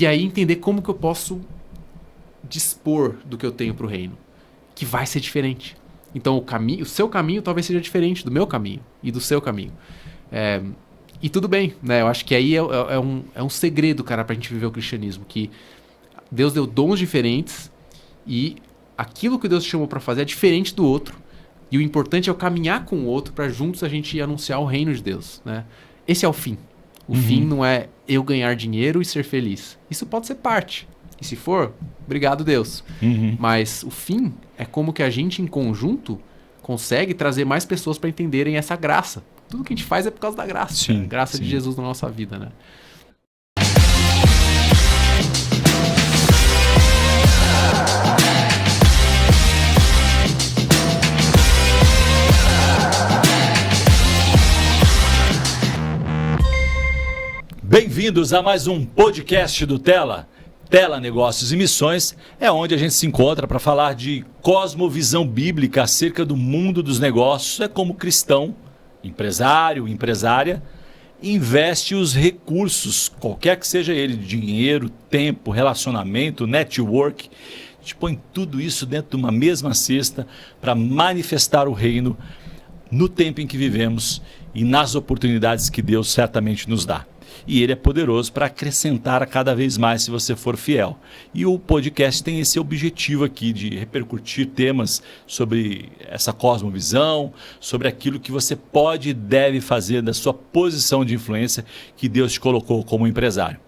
E aí entender como que eu posso dispor do que eu tenho para o reino, que vai ser diferente. Então o seu caminho talvez seja diferente do meu caminho e do seu caminho. E tudo bem, né? Eu acho que aí é um segredo, cara, pra gente viver o cristianismo, que Deus deu dons diferentes e aquilo que Deus te chamou para fazer é diferente do outro. E o importante é eu caminhar com o outro para juntos a gente anunciar o reino de Deus, né? Esse é o fim. O fim não é eu ganhar dinheiro e ser feliz. Isso pode ser parte. E se for, obrigado Deus. Mas o fim é como que a gente em conjunto consegue trazer mais pessoas para entenderem essa graça. Tudo que a gente faz é por causa da graça. Sim, a graça sim. de Jesus na nossa vida, né? Bem-vindos a mais um podcast do Tela. Tela Negócios e Missões é onde a gente se encontra para falar de cosmovisão bíblica acerca do mundo dos negócios. É como cristão, empresário, empresária, investe os recursos, qualquer que seja ele, dinheiro, tempo, relacionamento, network. A gente põe tudo isso dentro de uma mesma cesta para manifestar o reino no tempo em que vivemos e nas oportunidades que Deus certamente nos dá. E ele é poderoso para acrescentar a cada vez mais se você for fiel. E o podcast tem esse objetivo aqui de repercutir temas sobre essa cosmovisão, sobre aquilo que você pode e deve fazer da sua posição de influência que Deus te colocou como empresário.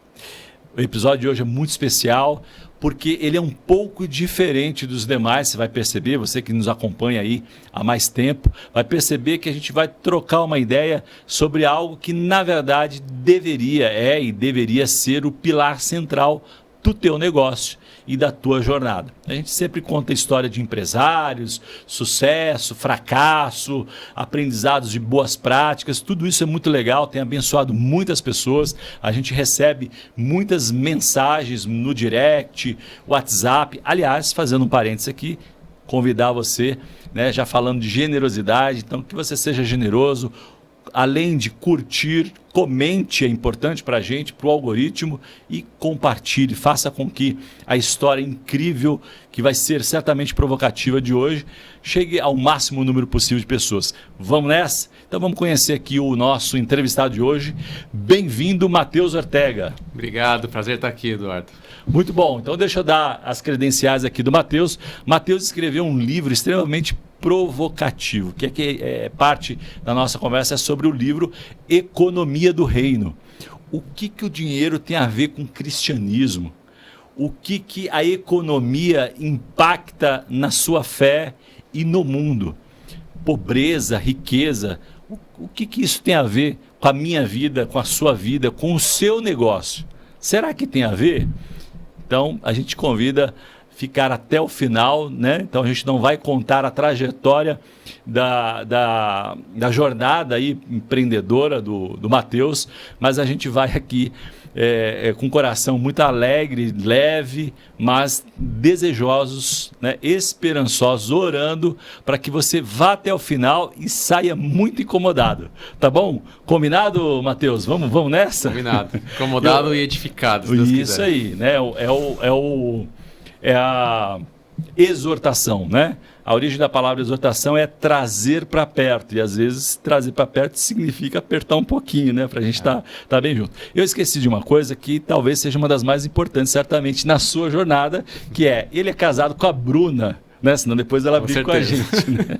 O episódio de hoje é muito especial porque ele é um pouco diferente dos demais. Você vai perceber, você que nos acompanha aí há mais tempo, vai perceber que a gente vai trocar uma ideia sobre algo que na verdade deveria ser o pilar central do teu negócio e da tua jornada. A gente sempre conta a história de empresários, sucesso, fracasso, aprendizados de boas práticas, tudo isso é muito legal, tem abençoado muitas pessoas, a gente recebe muitas mensagens no direct, WhatsApp. Aliás, fazendo um parênteses aqui, convidar você, né, já falando de generosidade, então que você seja generoso. Além de curtir, comente, é importante para a gente, para o algoritmo, e compartilhe, faça com que a história incrível, que vai ser certamente provocativa de hoje, chegue ao máximo número possível de pessoas. Vamos nessa? Então vamos conhecer aqui o nosso entrevistado de hoje. Bem-vindo, Matheus Ortega. Obrigado, prazer estar aqui, Eduardo. Muito bom, então deixa eu dar as credenciais aqui do Matheus. Matheus escreveu um livro extremamente provocativo, que é parte da nossa conversa, é sobre o livro Economia do Reino. O que o dinheiro tem a ver com cristianismo? O que a economia impacta na sua fé e no mundo? Pobreza, riqueza, o que isso tem a ver com a minha vida, com a sua vida, com o seu negócio? Será que tem a ver? Então, a gente convida ficar até o final, né? Então a gente não vai contar a trajetória da jornada aí empreendedora do Matheus, mas a gente vai aqui com o coração muito alegre, leve, mas desejosos, né? Esperançosos, orando para que você vá até o final e saia muito incomodado, tá bom? Combinado, Matheus? Vamos nessa? Combinado. Incomodado e edificado, se Deus quiser. Isso aí, né? É a exortação, né? A origem da palavra exortação é trazer para perto, e às vezes trazer para perto significa apertar um pouquinho, né? Para a gente estar tá bem junto. Eu esqueci de uma coisa que talvez seja uma das mais importantes, certamente, na sua jornada, que ele é casado com a Bruna, né? Senão depois ela briga com a gente, né?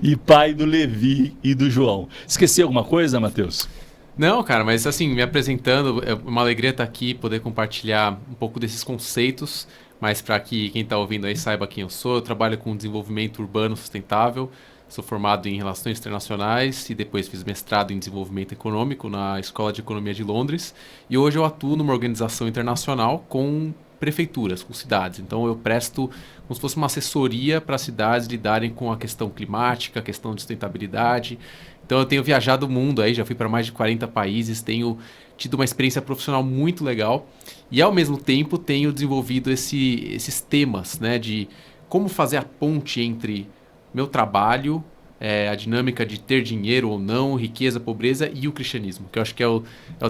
E pai do Levi e do João. Esqueci alguma coisa, Matheus? Não, cara, mas assim, me apresentando, é uma alegria estar aqui, poder compartilhar um pouco desses conceitos, mas para que quem está ouvindo aí saiba quem eu sou. Eu trabalho com desenvolvimento urbano sustentável, sou formado em Relações Internacionais e depois fiz mestrado em Desenvolvimento Econômico na Escola de Economia de Londres. E hoje eu atuo numa organização internacional com prefeituras, com cidades. Então eu presto como se fosse uma assessoria para as cidades lidarem com a questão climática, a questão de sustentabilidade. Então eu tenho viajado o mundo aí, já fui para mais de 40 países, tenho tido uma experiência profissional muito legal e ao mesmo tempo tenho desenvolvido esses temas, né, de como fazer a ponte entre meu trabalho, a dinâmica de ter dinheiro ou não, riqueza, pobreza e o cristianismo, que eu acho que é o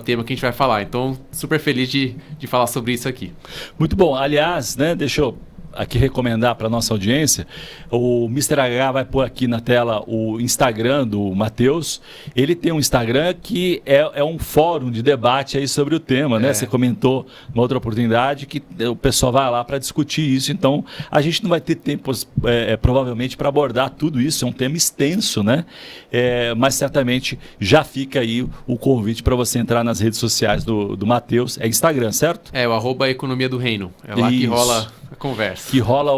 tema que a gente vai falar. Então, super feliz de falar sobre isso aqui. Muito bom. Aliás, né, deixa eu aqui recomendar para nossa audiência, o Mr. H vai pôr aqui na tela o Instagram do Matheus. Ele tem um Instagram que é um fórum de debate aí sobre o tema, né? Você comentou numa outra oportunidade que o pessoal vai lá para discutir isso, então a gente não vai ter tempo provavelmente para abordar tudo isso, é um tema extenso, né? Mas certamente já fica aí o convite para você entrar nas redes sociais do Matheus. É Instagram, certo? O @economia do reino. É lá que rola a conversa. Que rola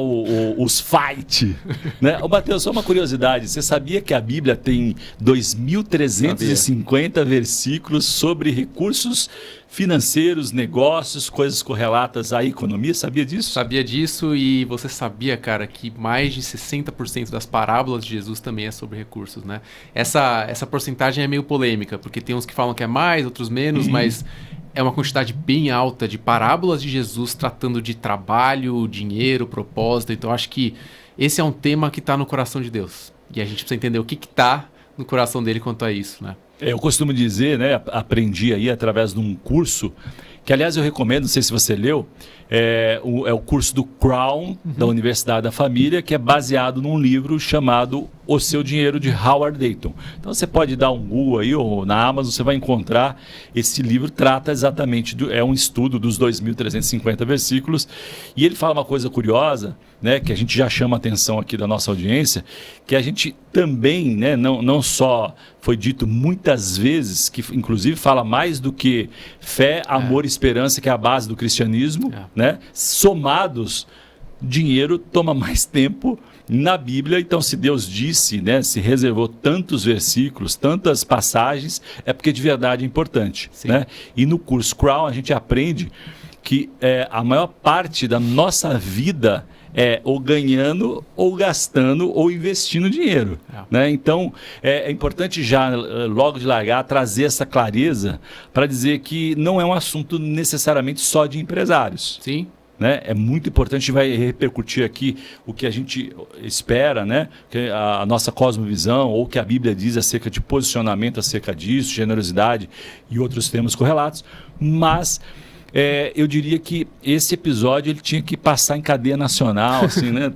os fight. Né? Ô, Matheus, só uma curiosidade. Você sabia que a Bíblia tem 2.350 versículos sobre recursos financeiros, negócios, coisas correlatas à economia? Sabia disso? Sabia disso, e você sabia, cara, que mais de 60% das parábolas de Jesus também é sobre recursos, né? Essa porcentagem é meio polêmica, porque tem uns que falam que é mais, outros menos, mas é uma quantidade bem alta de parábolas de Jesus tratando de trabalho, dinheiro, propósito. Então, acho que esse é um tema que está no coração de Deus. E a gente precisa entender o que está no coração dele quanto a isso, né? Eu costumo dizer, né, aprendi aí através de um curso, que aliás eu recomendo, não sei se você leu, é o curso do Crown, da Universidade da Família, que é baseado num livro chamado O Seu Dinheiro, de Howard Dayton. Então você pode dar um Google aí ou na Amazon, você vai encontrar esse livro, trata exatamente, é um estudo dos 2.350 versículos, e ele fala uma coisa curiosa, né, que a gente já chama a atenção aqui da nossa audiência, que a gente também, né, não só foi dito muitas vezes, que inclusive fala mais do que fé, amor e esperança, que é a base do cristianismo, né? Somados, dinheiro toma mais tempo na Bíblia. Então, se Deus disse, né, se reservou tantos versículos, tantas passagens, é porque de verdade é importante, né? E no curso Crown a gente aprende que a maior parte da nossa vida é ou ganhando, ou gastando, ou investindo dinheiro. Né? Então, é importante já, logo de largar, trazer essa clareza para dizer que não é um assunto necessariamente só de empresários. Sim. Né? É muito importante, a gente vai repercutir aqui o que a gente espera, né? Que a nossa cosmovisão, ou o que a Bíblia diz acerca de posicionamento acerca disso, generosidade e outros temas correlatos, mas eu diria que esse episódio ele tinha que passar em cadeia nacional, assim, né?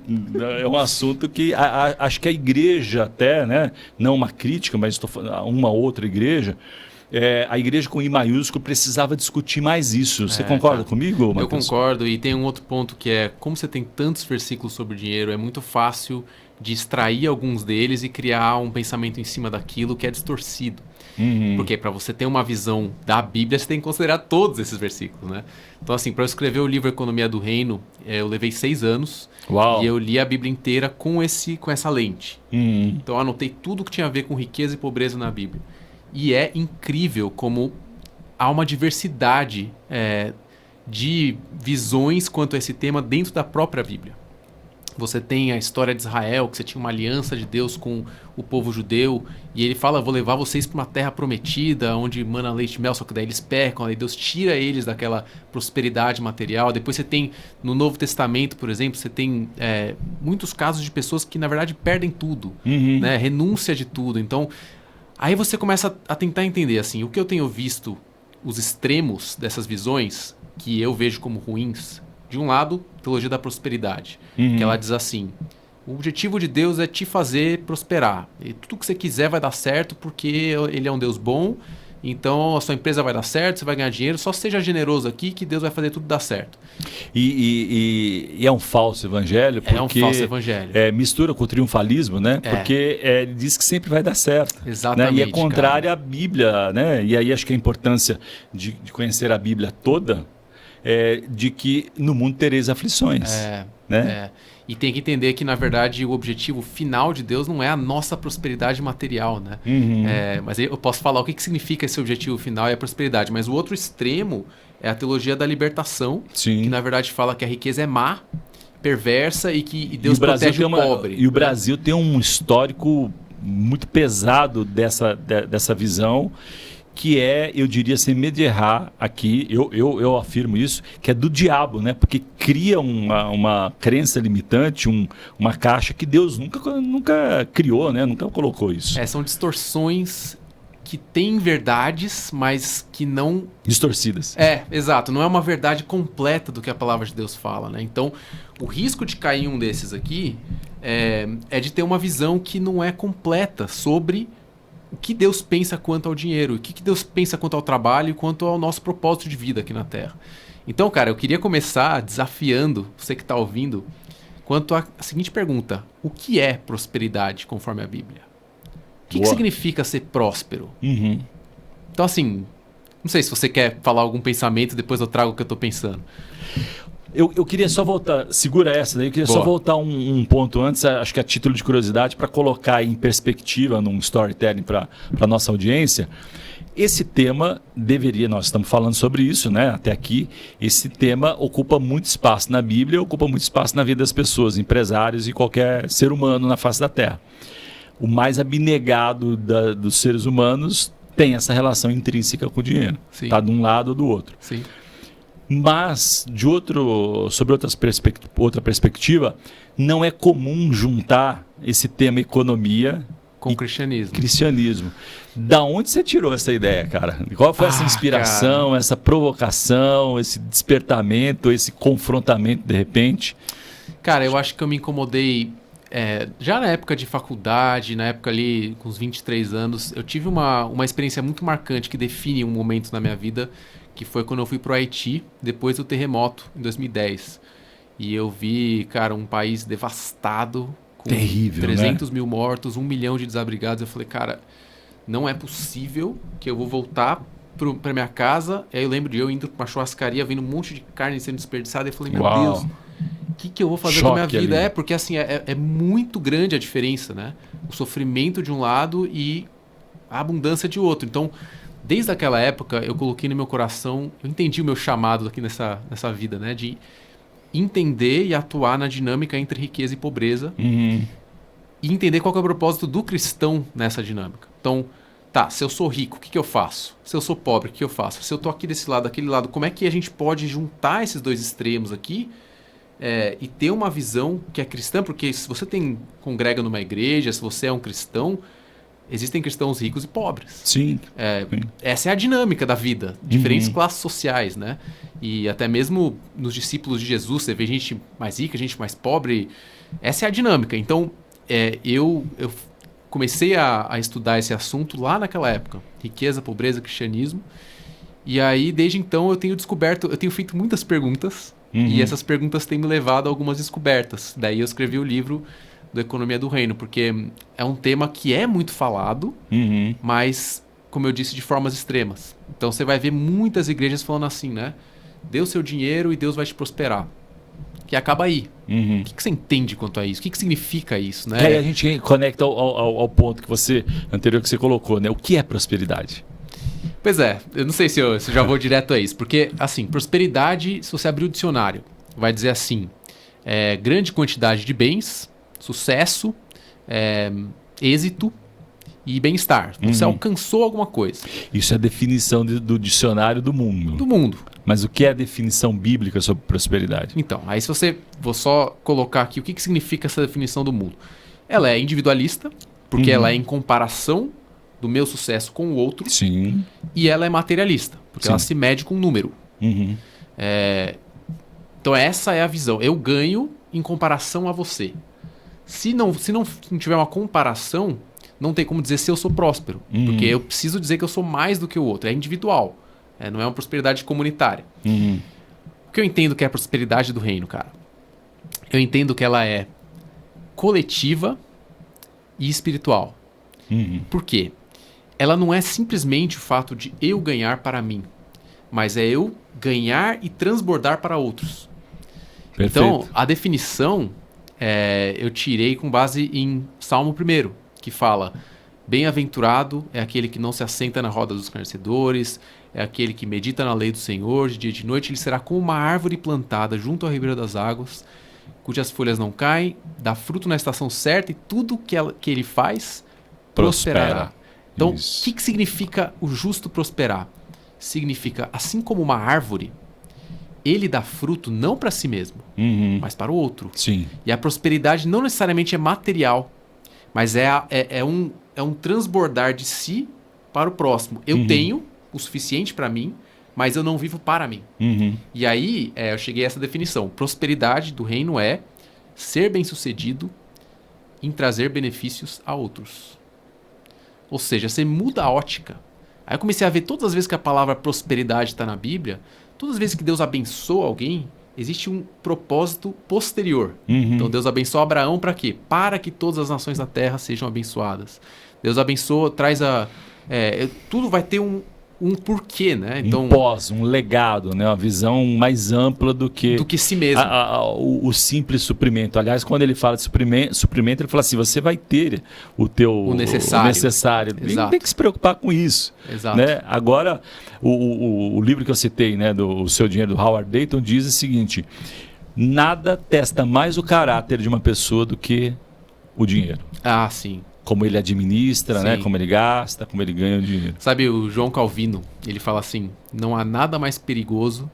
É um assunto que acho que a igreja até, né? Não uma crítica, mas estou falando uma outra igreja, a igreja com I maiúsculo precisava discutir mais isso. Você concorda comigo, Matheus? Eu concordo, e tem um outro ponto que é, como você tem tantos versículos sobre dinheiro, é muito fácil de extrair alguns deles e criar um pensamento em cima daquilo que é distorcido. Porque para você ter uma visão da Bíblia, você tem que considerar todos esses versículos, né? Então, assim, para eu escrever o livro Economia do Reino, eu levei 6 anos. Uau. E eu li a Bíblia inteira com essa lente. Então, eu anotei tudo que tinha a ver com riqueza e pobreza na Bíblia. E é incrível como há uma diversidade de visões quanto a esse tema dentro da própria Bíblia. Você tem a história de Israel, que você tinha uma aliança de Deus com o povo judeu, e ele fala, vou levar vocês para uma terra prometida, onde mana leite e mel, só que daí eles pecam, aí Deus tira eles daquela prosperidade material. Depois você tem, no Novo Testamento, por exemplo, você tem muitos casos de pessoas que, na verdade, perdem tudo, né? Renúncia de tudo. Então, aí você começa a tentar entender, assim, o que eu tenho visto, os extremos dessas visões, que eu vejo como ruins. De um lado, teologia da prosperidade, que ela diz assim, o objetivo de Deus é te fazer prosperar. E tudo que você quiser vai dar certo porque ele é um Deus bom, então a sua empresa vai dar certo, você vai ganhar dinheiro, só seja generoso aqui que Deus vai fazer tudo dar certo. E é um falso evangelho, porque é um falso evangelho. Mistura com o triunfalismo, né? Porque ele diz que sempre vai dar certo. Exatamente. Né? E é contrário à Bíblia, né? E aí acho que a importância de conhecer a Bíblia toda, de que no mundo tereis aflições. Né? E tem que entender que, na verdade, o objetivo final de Deus não é a nossa prosperidade material, né? Mas eu posso falar o que significa esse objetivo final e a prosperidade. Mas o outro extremo é a teologia da libertação, que na verdade fala que a riqueza é má, perversa e que Deus protege o pobre. E o Brasil tem um histórico muito pesado dessa visão, que é, eu diria, sem medo de errar aqui, eu afirmo isso, que é do diabo, né? Porque cria uma crença limitante, uma caixa que Deus nunca criou, né? Nunca colocou isso. São distorções que têm verdades, mas que não... Distorcidas. Exato. Não é uma verdade completa do que a palavra de Deus fala, né? Então, o risco de cair em um desses aqui é de ter uma visão que não é completa sobre o que Deus pensa quanto ao dinheiro, o que Deus pensa quanto ao trabalho e quanto ao nosso propósito de vida aqui na Terra. Então, cara, eu queria começar desafiando você que está ouvindo quanto à seguinte pergunta: o que é prosperidade conforme a Bíblia? O que significa ser próspero? Uhum. Então, assim, não sei se você quer falar algum pensamento, depois eu trago o que eu estou pensando. Eu queria só voltar, segura essa daí, eu queria só voltar um ponto antes, acho que a título de curiosidade, para colocar em perspectiva num storytelling para a nossa audiência. Esse tema nós estamos falando sobre isso, né? Até aqui, esse tema ocupa muito espaço na Bíblia, ocupa muito espaço na vida das pessoas, empresários e qualquer ser humano na face da Terra. O mais abnegado dos seres humanos tem essa relação intrínseca com o dinheiro. Está de um lado ou do outro. Sim. Mas, sobre outra perspectiva, não é comum juntar esse tema economia com cristianismo. Cristianismo. Da onde você tirou essa ideia, cara? Qual foi essa inspiração, cara, essa provocação, esse despertamento, esse confrontamento de repente? Cara, eu acho que eu me incomodei já na época de faculdade, na época ali com uns 23 anos, eu tive uma experiência muito marcante que define um momento na minha vida, que foi quando eu fui pro Haiti, depois do terremoto, em 2010. E eu vi, cara, um país devastado, com terrível, 300 mil mortos, 1 milhão de desabrigados. Eu falei, cara, não é possível que eu vou voltar pra minha casa. Aí eu lembro de eu indo pra uma churrascaria, vendo um monte de carne sendo desperdiçada. E eu falei, meu Deus, o que eu vou fazer com a minha vida? Ali. Porque assim, é muito grande a diferença, né? O sofrimento de um lado e a abundância de outro. Então, desde aquela época, eu coloquei no meu coração, eu entendi o meu chamado aqui nessa vida, né? De entender e atuar na dinâmica entre riqueza e pobreza. Uhum. E entender qual que é o propósito do cristão nessa dinâmica. Então, se eu sou rico, o que eu faço? Se eu sou pobre, o que eu faço? Se eu tô aqui desse lado, daquele lado, como é que a gente pode juntar esses dois extremos aqui e ter uma visão que é cristã? Porque se você congrega numa igreja, se você é um cristão, existem cristãos ricos e pobres. Sim. Essa é a dinâmica da vida. Diferentes classes sociais, né? E até mesmo nos discípulos de Jesus, você vê gente mais rica, gente mais pobre. Essa é a dinâmica. Então, eu comecei a estudar esse assunto lá naquela época. Riqueza, pobreza, cristianismo. E aí, desde então, eu tenho feito muitas perguntas. E essas perguntas têm me levado a algumas descobertas. Daí eu escrevi o livro do Economia do Reino, porque é um tema que é muito falado, mas, como eu disse, de formas extremas. Então você vai ver muitas igrejas falando assim, né? Dê o seu dinheiro e Deus vai te prosperar. Que acaba aí. O que você entende quanto a isso? O que significa isso, né? Aí a gente conecta ao ponto anterior que você colocou, né? O que é prosperidade? Pois eu não sei se eu já vou direto a isso. Porque, assim, prosperidade, se você abrir o dicionário, vai dizer assim, grande quantidade de bens, sucesso, êxito e bem-estar. Você alcançou alguma coisa. Isso é a definição do dicionário do mundo. Do mundo. Mas o que é a definição bíblica sobre prosperidade? Então, aí vou só colocar aqui o que significa essa definição do mundo. Ela é individualista, porque ela é em comparação do meu sucesso com o outro. Sim. E ela é materialista, porque ela se mede com um número. Então essa é a visão. Eu ganho em comparação a você. Se não tiver uma comparação, não tem como dizer se eu sou próspero. Porque eu preciso dizer que eu sou mais do que o outro. É individual. Não é uma prosperidade comunitária. O que eu entendo que é a prosperidade do reino, cara? Eu entendo que ela é coletiva e espiritual. Por quê? Ela não é simplesmente o fato de eu ganhar para mim, mas é eu ganhar e transbordar para outros. Perfeito. Então, a definição eu tirei com base em Salmo 1, que fala: bem-aventurado é aquele que não se assenta na roda dos escarnecedores, é aquele que medita na lei do Senhor, de dia e de noite ele será como uma árvore plantada junto à ribeira das águas, cujas folhas não caem, dá fruto na estação certa e tudo que ele faz prosperará. Então, o Isso. que significa o justo prosperar? Significa, assim como uma árvore, ele dá fruto não para si mesmo, mas para o outro. Sim. E a prosperidade não necessariamente é material, mas é um transbordar de si para o próximo. Eu tenho o suficiente para mim, mas eu não vivo para mim. E aí eu cheguei a essa definição. Prosperidade do reino é ser bem-sucedido em trazer benefícios a outros. Ou seja, você muda a ótica. Aí eu comecei a ver todas as vezes que a palavra prosperidade está na Bíblia, todas as vezes que Deus abençoa alguém, existe um propósito posterior. Então Deus abençoa Abraão para quê? Para que todas as nações da terra sejam abençoadas. Deus abençoa, traz tudo vai ter um porquê, né? Então, Um legado, né? Uma visão mais ampla do que si mesmo. O simples suprimento. Aliás, quando ele fala de suprimento, ele fala assim, você vai ter o necessário. Não tem que se preocupar com isso. Exato. Né? Agora, o livro que eu citei, né, do Seu Dinheiro, do Howard Dayton, diz o seguinte, nada testa mais o caráter de uma pessoa do que o dinheiro. Ah, sim. Como ele administra, Sim. né? Como ele gasta, como ele ganha o dinheiro. Sabe, o João Calvino, ele fala assim, não há nada mais perigoso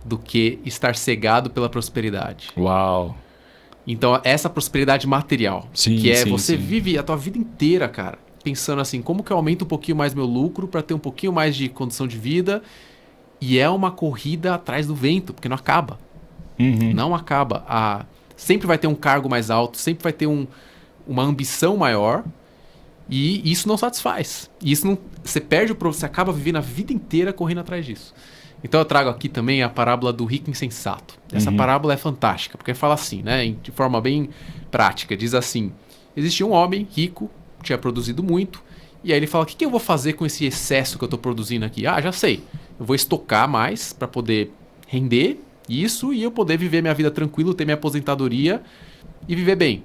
do que estar cegado pela prosperidade. Uau! Então, essa prosperidade material, Sim, que é sim, você sim. vive a tua vida inteira, cara, pensando assim, como que eu aumento um pouquinho mais meu lucro para ter um pouquinho mais de condição de vida, e é uma corrida atrás do vento, porque não acaba. Não acaba. Sempre vai ter um cargo mais alto, sempre vai ter uma ambição maior, e isso não satisfaz. E isso não, você perde você acaba vivendo a vida inteira correndo atrás disso. Então eu trago aqui também a parábola do rico insensato. Essa parábola é fantástica, porque fala assim, né, de forma bem prática, diz assim, existia um homem rico, tinha produzido muito, e aí ele fala, o que eu vou fazer com esse excesso que eu estou produzindo aqui? Ah, já sei, eu vou estocar mais para poder render isso e eu poder viver minha vida tranquilo, ter minha aposentadoria e viver bem.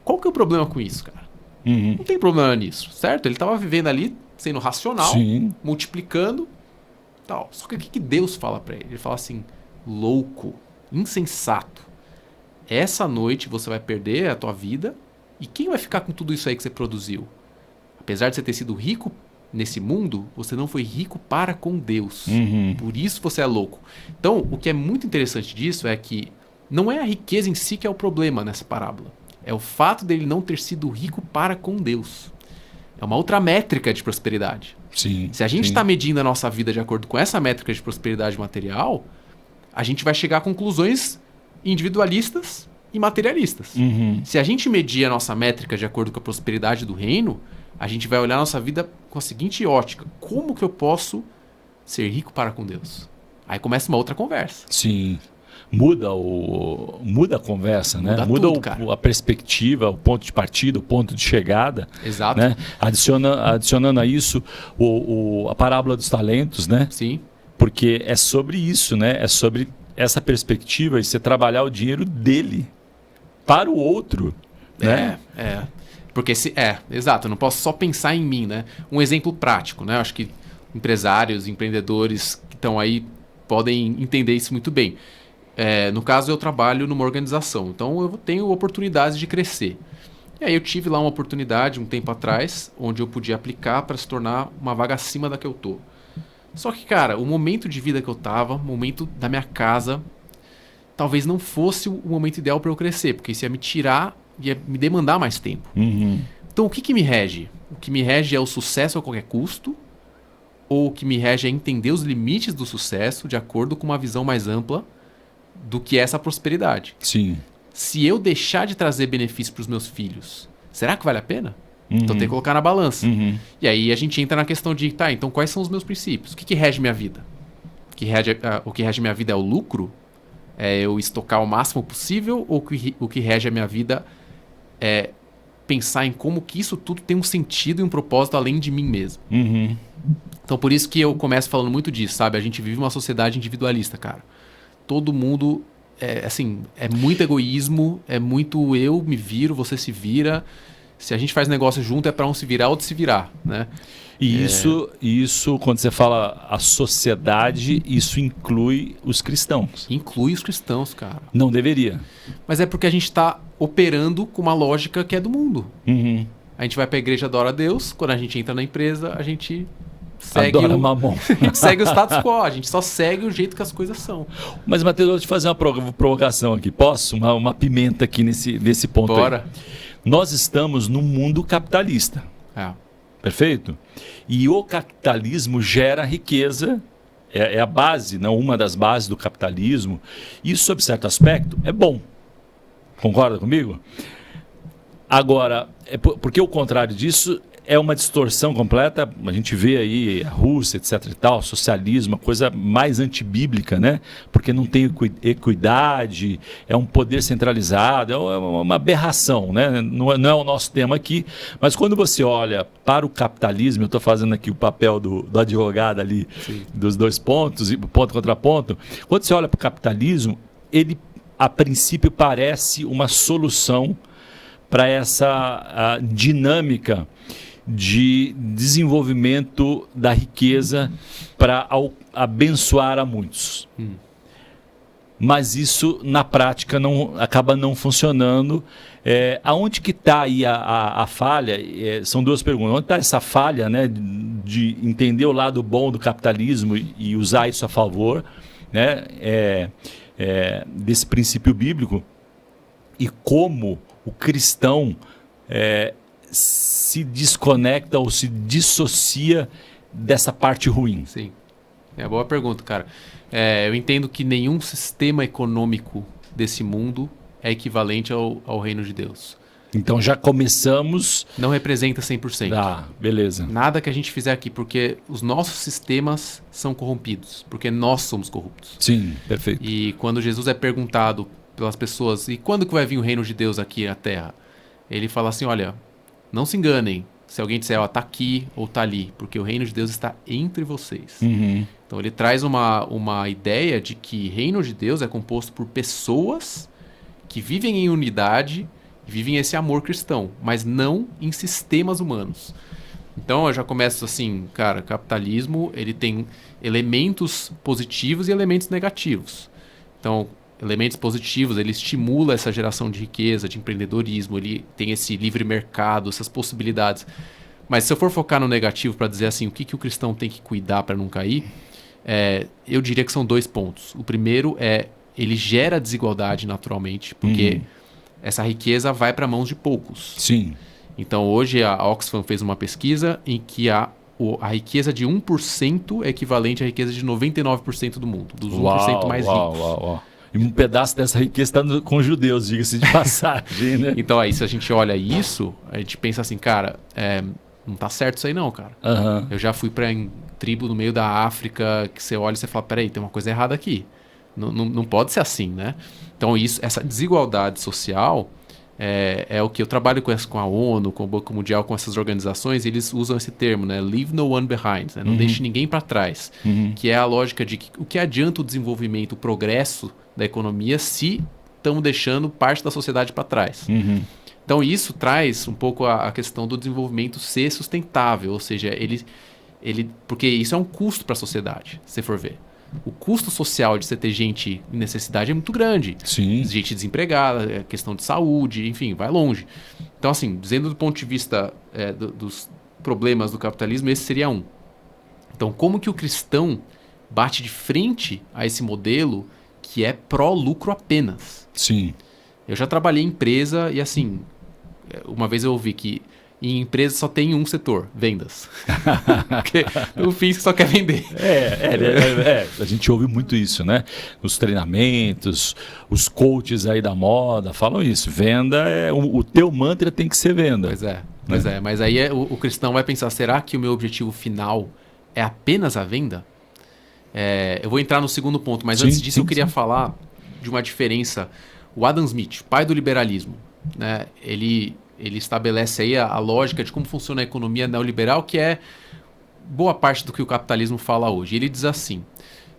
Qual que é o problema com isso, cara? Não tem problema nisso, certo? Ele estava vivendo ali, sendo racional, Sim. multiplicando, tal. Só que o que Deus fala para ele? Ele fala assim, louco, insensato. Essa noite você vai perder a tua vida e quem vai ficar com tudo isso aí que você produziu? Apesar de você ter sido rico nesse mundo, você não foi rico para com Deus. Por isso você é louco. Então, o que é muito interessante disso é que não é a riqueza em si que é o problema nessa parábola. É o fato dele não ter sido rico para com Deus. É uma outra métrica de prosperidade. Sim. Se a gente está medindo a nossa vida de acordo com essa métrica de prosperidade material, a gente vai chegar a conclusões individualistas e materialistas. Se a gente medir a nossa métrica de acordo com a prosperidade do reino, a gente vai olhar a nossa vida com a seguinte ótica. Como que eu posso ser rico para com Deus? Aí começa uma outra conversa. Sim. Muda a conversa, né? Muda tudo, a perspectiva, o ponto de partida, o ponto de chegada. Exato. Né? Adicionando a isso a parábola dos talentos, né? Sim. Porque é sobre isso, né? É sobre essa perspectiva de você trabalhar o dinheiro dele para o outro, né? Porque exato, eu não posso só pensar em mim, né? Um exemplo prático, né? Eu acho que empresários, empreendedores que estão aí podem entender isso muito bem. No caso, eu trabalho numa organização, então eu tenho oportunidades de crescer. E aí eu tive lá uma oportunidade um tempo atrás, onde eu podia aplicar para se tornar uma vaga acima da que eu tô. Só que, cara, o momento de vida que eu tava, o momento da minha casa, talvez não fosse o momento ideal para eu crescer, porque isso ia me tirar, ia me demandar mais tempo. Então, o que me rege? O que me rege é o sucesso a qualquer custo, ou o que me rege é entender os limites do sucesso de acordo com uma visão mais ampla do que essa prosperidade. Sim. Se eu deixar de trazer benefício para os meus filhos, será que vale a pena? Então tem que colocar na balança. E aí a gente entra na questão de, tá, então quais são os meus princípios? O que rege minha vida? O que rege minha vida é o lucro? É eu estocar o máximo possível? Ou o que rege a minha vida é pensar em como que isso tudo tem um sentido e um propósito além de mim mesmo? Então por isso que eu começo falando muito disso, sabe? A gente vive uma sociedade individualista, cara. Todo mundo, é muito egoísmo, é muito eu me viro, você se vira. Se a gente faz negócio junto, é para um se virar, outro se virar, né? E isso, quando você fala a sociedade, isso inclui os cristãos. Inclui os cristãos, cara. Não deveria. Mas é porque a gente está operando com uma lógica que é do mundo. A gente vai para a igreja, adora a Deus. Quando a gente entra na empresa, a gente segue Adora mamon. a gente segue o status quo. A gente só segue o jeito que as coisas são. Mas, Matheus, eu vou te fazer uma provocação aqui. Posso? Uma pimenta aqui nesse ponto. Bora. Aí. Nós estamos num mundo capitalista. Perfeito? E o capitalismo gera riqueza, é a base, não uma das bases do capitalismo. Isso, sob certo aspecto, é bom. Concorda comigo? Agora, porque o contrário disso é uma distorção completa. A gente vê aí a Rússia, etc e tal, socialismo, uma coisa mais antibíblica, né? Porque não tem equidade, é um poder centralizado, é uma aberração, né? Não é o nosso tema aqui, mas quando você olha para o capitalismo, eu estou fazendo aqui o papel do advogado ali, sim, dos dois pontos, ponto contra ponto. Quando você olha para o capitalismo, ele, a princípio, parece uma solução para essa dinâmica de desenvolvimento da riqueza para abençoar a muitos. Mas isso, na prática, acaba não funcionando. Aonde que está aí a falha? São duas perguntas. Onde está essa falha, né, de entender o lado bom do capitalismo e usar isso a favor, né, desse princípio bíblico? E como o cristão se desconecta ou se dissocia dessa parte ruim? Sim, é uma boa pergunta, cara. Eu entendo que nenhum sistema econômico desse mundo é equivalente ao reino de Deus. Então já começamos... Não representa 100%. Ah, beleza. Nada que a gente fizer aqui, porque os nossos sistemas são corrompidos, porque nós somos corruptos. Sim, perfeito. E quando Jesus é perguntado pelas pessoas, e quando que vai vir o reino de Deus aqui na Terra? Ele fala assim, olha, não se enganem se alguém disser, ó, tá aqui ou tá ali, porque o reino de Deus está entre vocês. Uhum. Então ele traz uma ideia de que reino de Deus é composto por pessoas que vivem em unidade, vivem esse amor cristão, mas não em sistemas humanos. Então eu já começo assim, cara, capitalismo ele tem elementos positivos e elementos negativos. Então, elementos positivos, ele estimula essa geração de riqueza, de empreendedorismo, ele tem esse livre mercado, essas possibilidades. Mas se eu for focar no negativo para dizer assim, o que o cristão tem que cuidar para não cair, eu diria que são 2 pontos. O primeiro é, ele gera desigualdade naturalmente, porque essa riqueza vai para mãos de poucos. Sim. Então hoje a Oxfam fez uma pesquisa em que a riqueza de 1% é equivalente à riqueza de 99% do mundo, dos 1% mais ricos. Uau. E um pedaço dessa riqueza está com os judeus, diga-se de passagem, né? Então aí, se a gente olha isso, a gente pensa assim, cara, não tá certo isso aí não, cara. Uhum. Eu já fui para tribo no meio da África, que você olha e você fala, peraí, tem uma coisa errada aqui. Não pode ser assim, né? Então essa desigualdade social é o que eu trabalho com a ONU, com o Banco Mundial, com essas organizações, eles usam esse termo, né? Leave no one behind, né? Não deixe ninguém para trás. Que é a lógica de que o que adianta o desenvolvimento, o progresso da economia se estamos deixando parte da sociedade para trás. Então isso traz um pouco a questão do desenvolvimento ser sustentável, ou seja, porque isso é um custo para a sociedade, se você for ver. O custo social de você ter gente em necessidade é muito grande. Sim. Gente desempregada, questão de saúde, enfim, vai longe. Então, assim, dizendo do ponto de vista dos problemas do capitalismo, esse seria um. Então, como que o cristão bate de frente a esse modelo que é pró-lucro apenas? Sim. Eu já trabalhei em empresa e, assim, uma vez eu ouvi que em empresa só tem um setor, vendas. Porque no fim você só quer vender. A gente ouve muito isso, né? Nos treinamentos, os coaches aí da moda falam isso. Venda, o teu mantra tem que ser venda. Pois é. Mas aí o cristão vai pensar, será que o meu objetivo final é apenas a venda? Eu vou entrar no segundo ponto, mas antes disso eu queria falar de uma diferença. O Adam Smith, pai do liberalismo, né? Ele estabelece aí a lógica de como funciona a economia neoliberal, que é boa parte do que o capitalismo fala hoje. Ele diz assim,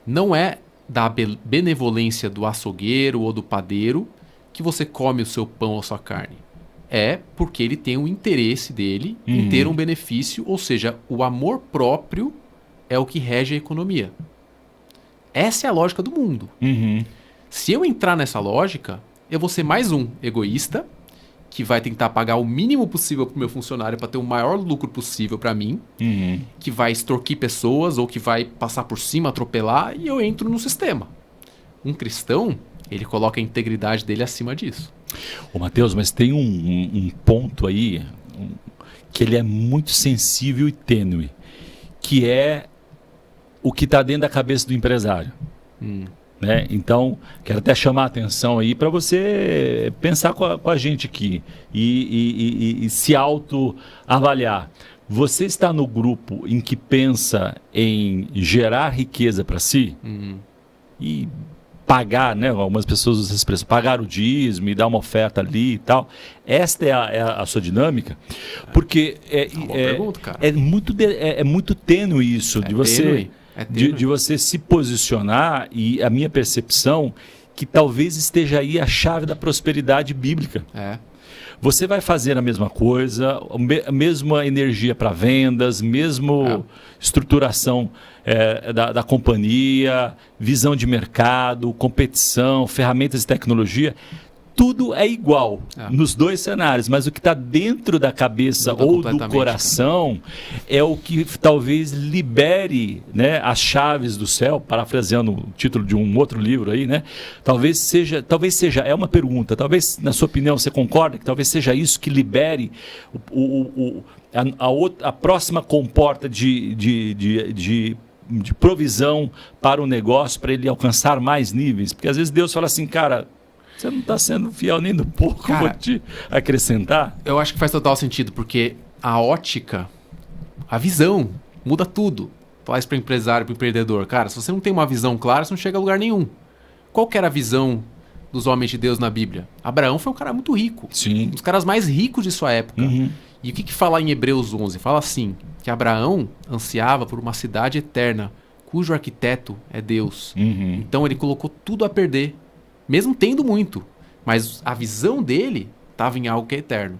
não é da benevolência do açougueiro ou do padeiro que você come o seu pão ou sua carne. É porque ele tem o interesse dele em ter um benefício, ou seja, o amor próprio é o que rege a economia. Essa é a lógica do mundo. Se eu entrar nessa lógica, eu vou ser mais um egoísta que vai tentar pagar o mínimo possível pro meu funcionário para ter o maior lucro possível para mim, que vai extorquir pessoas ou que vai passar por cima, atropelar, e eu entro no sistema. Um cristão, ele coloca a integridade dele acima disso. Ô Matheus, mas tem um ponto aí que ele é muito sensível e tênue, que é o que está dentro da cabeça do empresário. Né? Então, quero até chamar a atenção aí para você pensar com a gente aqui e se autoavaliar. Você está no grupo em que pensa em gerar riqueza para si e pagar, né? Algumas pessoas usam essa expressão, pagar o dízimo e dar uma oferta ali e tal. Esta é a sua dinâmica? Porque Pergunta, cara. É muito tênue isso, de você... De você se posicionar, e a minha percepção que talvez esteja aí a chave da prosperidade bíblica. Você vai fazer a mesma coisa, a mesma energia para vendas, mesma estruturação da companhia, visão de mercado, competição, ferramentas e tecnologia. Tudo é igual nos dois cenários, mas o que está dentro da cabeça ou do coração é o que talvez libere, né, as chaves do céu, parafraseando o título de um outro livro aí, né? Talvez seja, é uma pergunta, talvez, na sua opinião, você concorda que talvez seja isso que libere a próxima comporta de provisão para o negócio, para ele alcançar mais níveis? Porque às vezes Deus fala assim, cara, você não está sendo fiel nem do pouco, cara, vou te acrescentar. Eu acho que faz total sentido, porque a ótica, a visão, muda tudo. Fala isso para o empresário, para o empreendedor. Cara, se você não tem uma visão clara, você não chega a lugar nenhum. Qual que era a visão dos homens de Deus na Bíblia? Abraão foi um cara muito rico. Sim. Um dos caras mais ricos de sua época. E o que fala em Hebreus 11? Fala assim, que Abraão ansiava por uma cidade eterna, cujo arquiteto é Deus. Então ele colocou tudo a perder, mesmo tendo muito, mas a visão dele estava em algo que é eterno.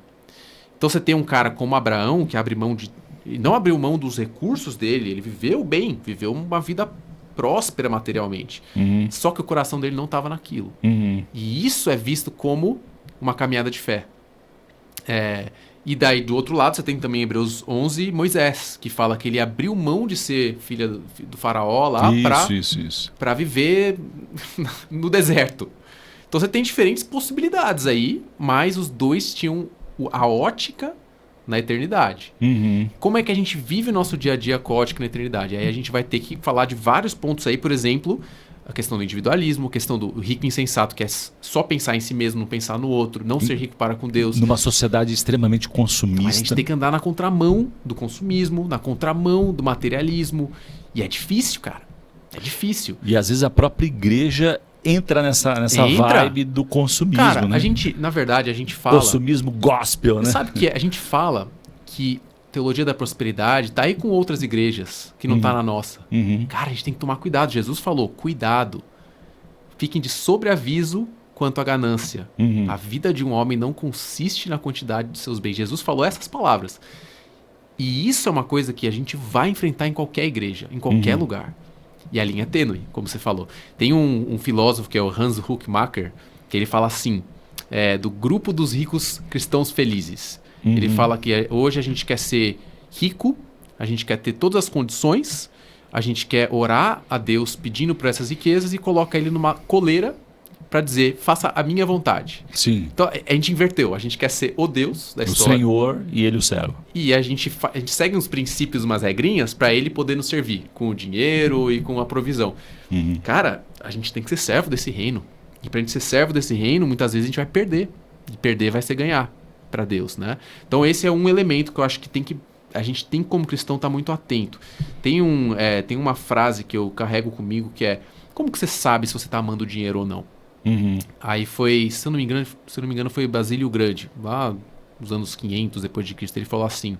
Então você tem um cara como Abraão, que não abriu mão dos recursos dele, ele viveu bem, viveu uma vida próspera materialmente. Só que o coração dele não estava naquilo. E isso é visto como uma caminhada de fé. E daí, do outro lado, você tem também em Hebreus 11, Moisés, que fala que ele abriu mão de ser filho do faraó lá para viver no deserto. Então você tem diferentes possibilidades aí, mas os dois tinham a ótica na eternidade. Como é que a gente vive o nosso dia a dia com a ótica na eternidade? Aí a gente vai ter que falar de vários pontos aí, por exemplo, a questão do individualismo, a questão do rico insensato, que é só pensar em si mesmo, não pensar no outro, não ser rico para com Deus. Numa sociedade extremamente consumista. Mas a gente tem que andar na contramão do consumismo, na contramão do materialismo. E é difícil, cara. É difícil. E às vezes a própria igreja entra nessa vibe do consumismo, cara, né? Na verdade, a gente fala... Consumismo gospel, né? Sabe o que é? A gente fala que teologia da prosperidade tá aí com outras igrejas, que não tá na nossa. Cara, a gente tem que tomar cuidado. Jesus falou, cuidado. Fiquem de sobreaviso quanto à ganância. A vida de um homem não consiste na quantidade de seus bens. Jesus falou essas palavras. E isso é uma coisa que a gente vai enfrentar em qualquer igreja, em qualquer lugar. E a linha é tênue, como você falou. Tem um filósofo que é o Hans Huckmacher, que ele fala assim, do grupo dos ricos cristãos felizes. Ele fala que hoje a gente quer ser rico, a gente quer ter todas as condições, a gente quer orar a Deus pedindo por essas riquezas e coloca ele numa coleira para dizer, faça a minha vontade. Sim. Então a gente inverteu, a gente quer ser o Deus da história. O Senhor e ele o servo. E a gente segue uns princípios, umas regrinhas para ele poder nos servir com o dinheiro e com a provisão. Cara, a gente tem que ser servo desse reino. E pra gente ser servo desse reino, muitas vezes a gente vai perder. E perder vai ser ganhar para Deus, né? Então esse é um elemento que eu acho que a gente tem como cristão estar muito atento. Tem uma frase que eu carrego comigo que é: como que você sabe se você está amando o dinheiro ou não? Aí foi, se eu não me engano, foi Basílio Grande, lá nos anos 500 depois de Cristo. Ele falou assim,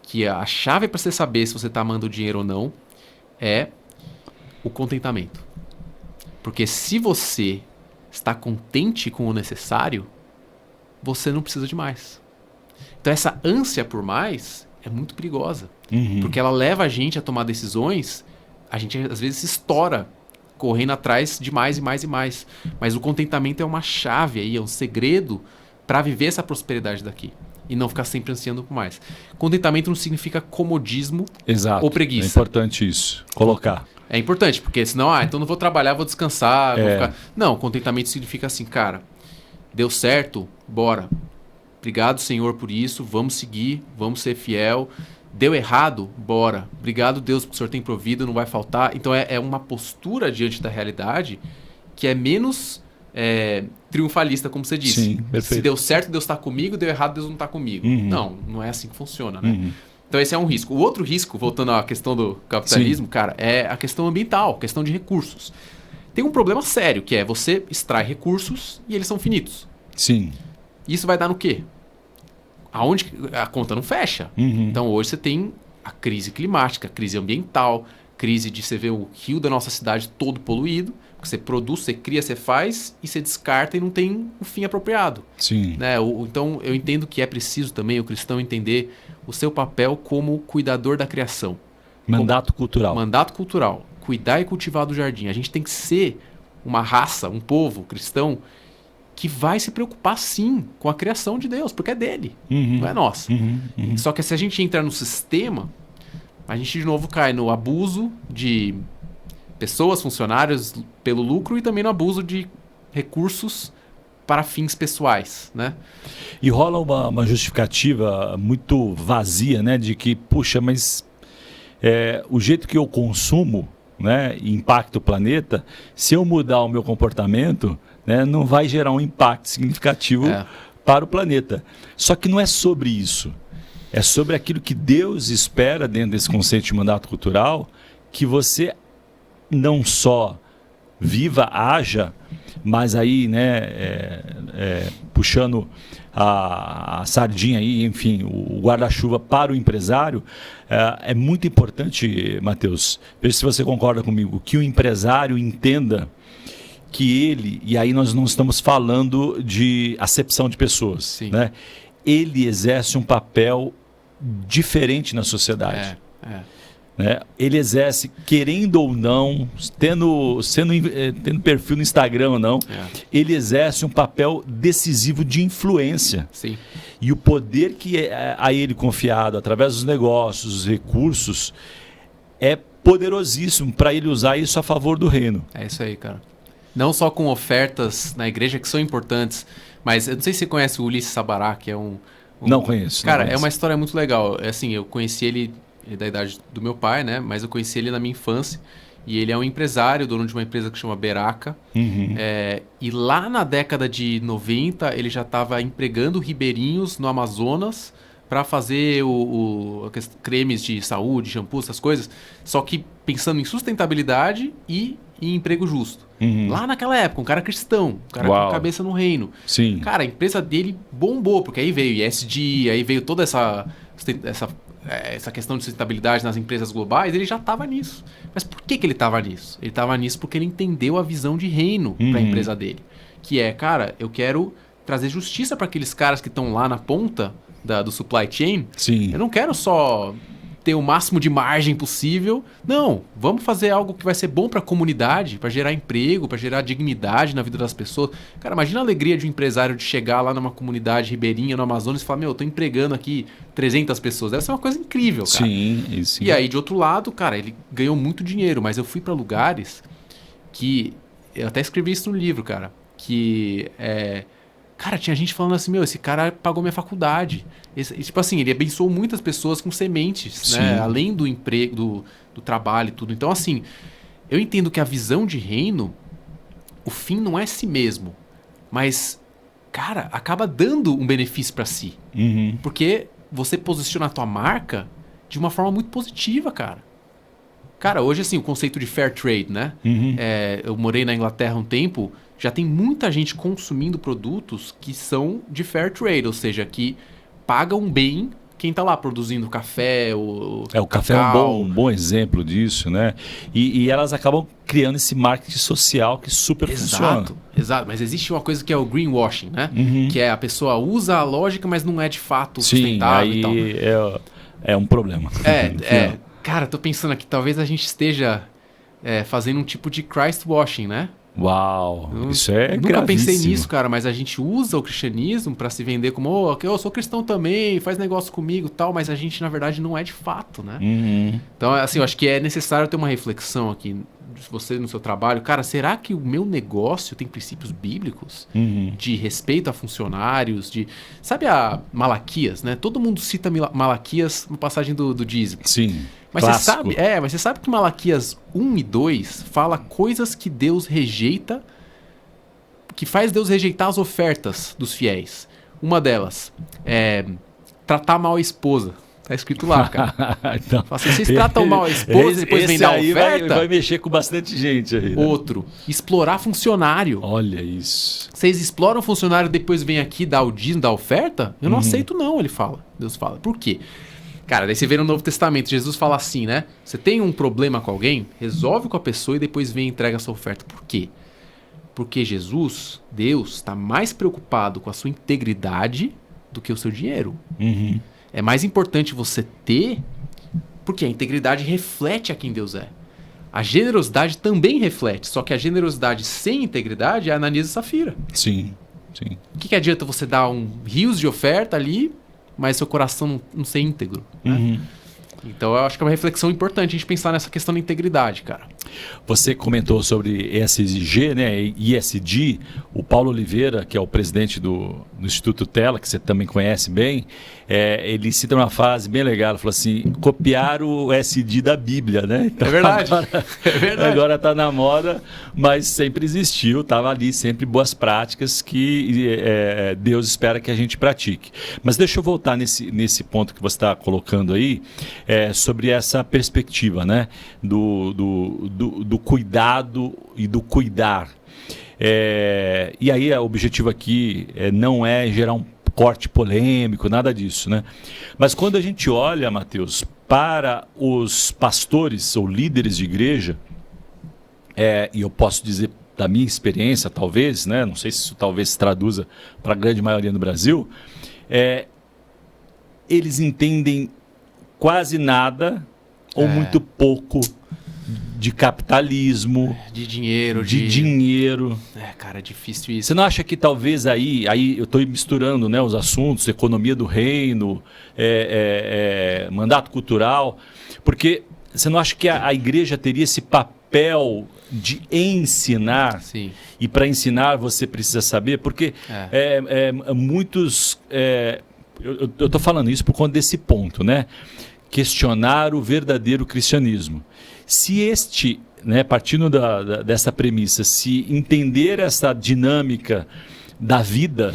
que a chave para você saber se você está amando o dinheiro ou não é o contentamento. Porque se você está contente com o necessário, você não precisa de mais. Então essa ânsia por mais é muito perigosa. Porque ela leva a gente a tomar decisões, a gente às vezes se estoura correndo atrás de mais e mais e mais. Mas o contentamento é uma chave aí, é um segredo para viver essa prosperidade daqui. E não ficar sempre ansiando por mais. Contentamento não significa comodismo ou preguiça. É importante isso, colocar. É importante, porque senão, então não vou trabalhar, vou descansar, vou ficar... Não, contentamento significa assim, cara, deu certo, bora. Obrigado, Senhor, por isso, vamos seguir, vamos ser fiel. Deu errado, bora. Obrigado, Deus, porque o Senhor tem provido, não vai faltar. Então é uma postura diante da realidade que é menos triunfalista, como você disse. Sim, perfeito. Se deu certo, Deus está comigo, deu errado, Deus não está comigo. Não é assim que funciona, né? Então esse é um risco. O outro risco, voltando à questão do capitalismo, cara, é a questão ambiental, a questão de recursos. Tem um problema sério, que é você extrai recursos e eles são finitos. Sim. Isso vai dar no quê? Aonde a conta não fecha. Então hoje você tem a crise climática, a crise ambiental, crise de você ver o rio da nossa cidade todo poluído. Você produz, você cria, você faz e você descarta e não tem o fim apropriado. Sim. Né? Então eu entendo que é preciso também o cristão entender o seu papel como cuidador da criação. Mandato cultural. Mandato cultural. Cuidar e cultivar do jardim. A gente tem que ser uma raça, um povo cristão que vai se preocupar sim com a criação de Deus, porque é dele, não é nossa. Só que se a gente entrar no sistema, a gente de novo cai no abuso de pessoas, funcionários pelo lucro e também no abuso de recursos para fins pessoais, né? E rola uma justificativa muito vazia, né? De que, puxa, mas o jeito que eu consumo, né, impacta o planeta, se eu mudar o meu comportamento, né, não vai gerar um impacto significativo para o planeta. Só que não é sobre isso. É sobre aquilo que Deus espera dentro desse conceito de mandato cultural, que você não só viva, haja, mas aí, né, puxando a sardinha aí, enfim, o guarda-chuva para o empresário, é muito importante, Matheus, veja se você concorda comigo, que o empresário entenda que ele, e aí nós não estamos falando de acepção de pessoas, né? Ele exerce um papel diferente na sociedade. Né? Ele exerce, querendo ou não, tendo perfil no Instagram ou não, ele exerce um papel decisivo de influência. Sim. E o poder que é a ele confiado através dos negócios, dos recursos, é poderosíssimo para ele usar isso a favor do reino. É isso aí, cara. Não só com ofertas na igreja que são importantes, mas eu não sei se você conhece o Ulisses Sabará, que é Não conheço. Cara, não conheço. É uma história muito legal. Assim, eu conheci ele da idade do meu pai, né? Mas eu conheci ele na minha infância. E ele é um empresário, dono de uma empresa que chama Beraca. E lá na década de 90, ele já estava empregando ribeirinhos no Amazonas para fazer cremes de saúde, shampoo, essas coisas. Só que pensando em sustentabilidade e em emprego justo. Lá naquela época, um cara cristão, um cara com cabeça no reino. Sim. Cara, a empresa dele bombou, porque aí veio ESG, aí veio toda essa questão de sustentabilidade nas empresas globais, ele já estava nisso. Mas por que ele estava nisso? Ele estava nisso porque ele entendeu a visão de reino para a empresa dele. Que é, cara, eu quero trazer justiça para aqueles caras que estão lá na ponta do supply chain. Sim. Eu não quero só ter o máximo de margem possível. Não, vamos fazer algo que vai ser bom para a comunidade, para gerar emprego, para gerar dignidade na vida das pessoas. Cara, imagina a alegria de um empresário de chegar lá numa comunidade ribeirinha no Amazonas e falar, eu tô empregando aqui 300 pessoas. Deve ser uma coisa incrível, cara. Sim. E aí, de outro lado, cara, ele ganhou muito dinheiro, mas eu fui para lugares que... Eu até escrevi isso no livro, cara. Que cara, tinha gente falando assim, esse cara pagou minha faculdade. Tipo assim, ele abençoou muitas pessoas com sementes, né? Além do emprego, do trabalho e tudo. Então, assim, eu entendo que a visão de reino, o fim não é si mesmo. Mas, cara, acaba dando um benefício para si. Porque você posiciona a tua marca de uma forma muito positiva, cara. Cara, hoje, assim, o conceito de fair trade, né? Eu morei na Inglaterra um tempo, já tem muita gente consumindo produtos que são de fair trade, ou seja, que pagam bem quem está lá produzindo café, o café é um bom exemplo disso, né? E elas acabam criando esse marketing social que super funciona. Exato, mas existe uma coisa que é o greenwashing, né? Que é a pessoa usa a lógica, mas não é de fato sustentável e tal. É um problema. Cara, tô pensando aqui, talvez a gente esteja fazendo um tipo de Christ washing, né? Uau, isso é Nunca pensei gravíssimo. nisso, cara, mas a gente usa o cristianismo pra se vender como, eu sou cristão também, faz negócio comigo e tal, mas a gente, na verdade, não é de fato, né? Uhum. Então, assim, eu acho que é necessário ter uma reflexão aqui, você no seu trabalho. Cara, será que o meu negócio tem princípios bíblicos? Uhum. De respeito a funcionários, de... Sabe a Malaquias, né? Todo mundo cita Malaquias na passagem do dízimo. Sim, Mas clássico. mas você sabe que Malaquias 1 e 2 fala coisas que Deus rejeita, que faz Deus rejeitar as ofertas dos fiéis. Uma delas é tratar mal a esposa. Tá escrito lá, cara. Então, Fala assim, vocês tratam mal a esposa e depois vem dar aí oferta? vai mexer com bastante gente aí. Né? Outro, explorar funcionário. Olha isso. Vocês exploram funcionário e depois vem aqui dar o dízimo, dar oferta? Eu não aceito não, ele fala. Deus fala. Por quê? Cara, daí você vê no Novo Testamento, Jesus fala assim, né? Você tem um problema com alguém, resolve com a pessoa e depois vem e entrega a sua oferta. Por quê? Porque Jesus, Deus, está mais preocupado com a sua integridade do que o seu dinheiro. Uhum. É mais importante você ter, porque a integridade reflete a quem Deus é. A generosidade também reflete, só que a generosidade sem integridade é Ananias e Safira. Sim, sim. O que adianta você dar rios de oferta ali, mas seu coração não ser íntegro? Né? Uhum. Então eu acho que é uma reflexão importante a gente pensar nessa questão da integridade, cara. Você comentou sobre ESG, né? ISD. O Paulo Oliveira, que é o presidente do Instituto Tela, que você também conhece bem, ele cita uma frase bem legal. Ele falou assim: copiar o SD da Bíblia, né? Então, É verdade. É verdade. Agora está na moda, mas sempre existiu, estava ali sempre boas práticas que Deus espera que a gente pratique. Mas deixa eu voltar nesse ponto que você está colocando aí, sobre essa perspectiva, né? Do cuidado e do cuidar. E aí o objetivo aqui não é gerar um corte polêmico, nada disso, né? Mas quando a gente olha, Mateus, para os pastores ou líderes de igreja, e eu posso dizer da minha experiência, talvez, né? Não sei se isso talvez se traduza para a grande maioria no Brasil, eles entendem quase nada ou muito pouco de capitalismo, de dinheiro, de dinheiro. Cara, é difícil isso. Você não acha que talvez aí eu estou misturando, né, os assuntos, economia do reino, mandato cultural, porque você não acha que a igreja teria esse papel de ensinar? Sim. E para ensinar você precisa saber, porque muitos... eu estou falando isso por conta desse ponto, né? Questionar o verdadeiro cristianismo. Se partindo dessa premissa, se entender essa dinâmica da vida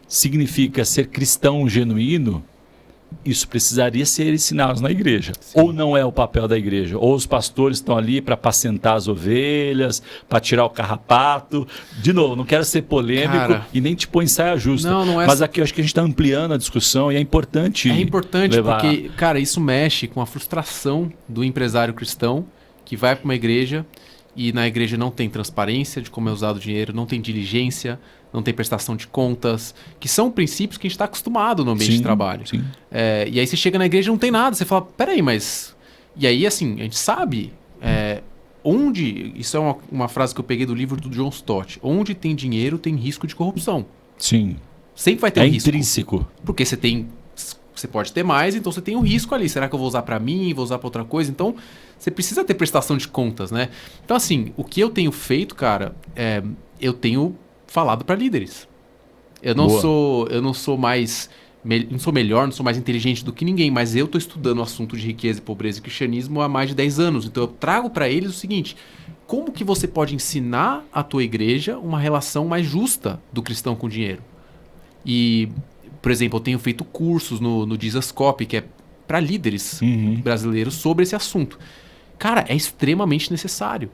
significa ser cristão genuíno, isso precisaria ser ensinado na igreja. Sim. Ou não é o papel da igreja, ou os pastores estão ali para apacentar as ovelhas, para tirar o carrapato. De novo, não quero ser polêmico, cara, e nem te pôr em saia justa. Não é. Mas aqui eu acho que a gente está ampliando a discussão e é importante. É importante porque, cara, isso mexe com a frustração do empresário cristão que vai para uma igreja e na igreja não tem transparência de como é usado o dinheiro, não tem diligência, não tem prestação de contas, que são princípios que a gente está acostumado no ambiente de trabalho. Sim. E aí você chega na igreja e não tem nada, você fala, peraí, mas... E aí, assim, a gente sabe onde... Isso é uma frase que eu peguei do livro do John Stott. Onde tem dinheiro, tem risco de corrupção. Sim. Sempre vai ter um risco. É intrínseco. Porque você pode ter mais, então você tem um risco ali. Será que eu vou usar para mim? Vou usar para outra coisa? Então, você precisa ter prestação de contas, né? Então, assim, o que eu tenho feito, cara, eu tenho falado para líderes. Eu não sou mais... Não sou melhor, não sou mais inteligente do que ninguém, mas eu estou estudando o assunto de riqueza, pobreza e cristianismo há mais de 10 anos. Então, eu trago para eles o seguinte: como que você pode ensinar a tua igreja uma relação mais justa do cristão com o dinheiro? E... Por exemplo, eu tenho feito cursos no Dizascope, que é para líderes brasileiros, sobre esse assunto. Cara, é extremamente necessário.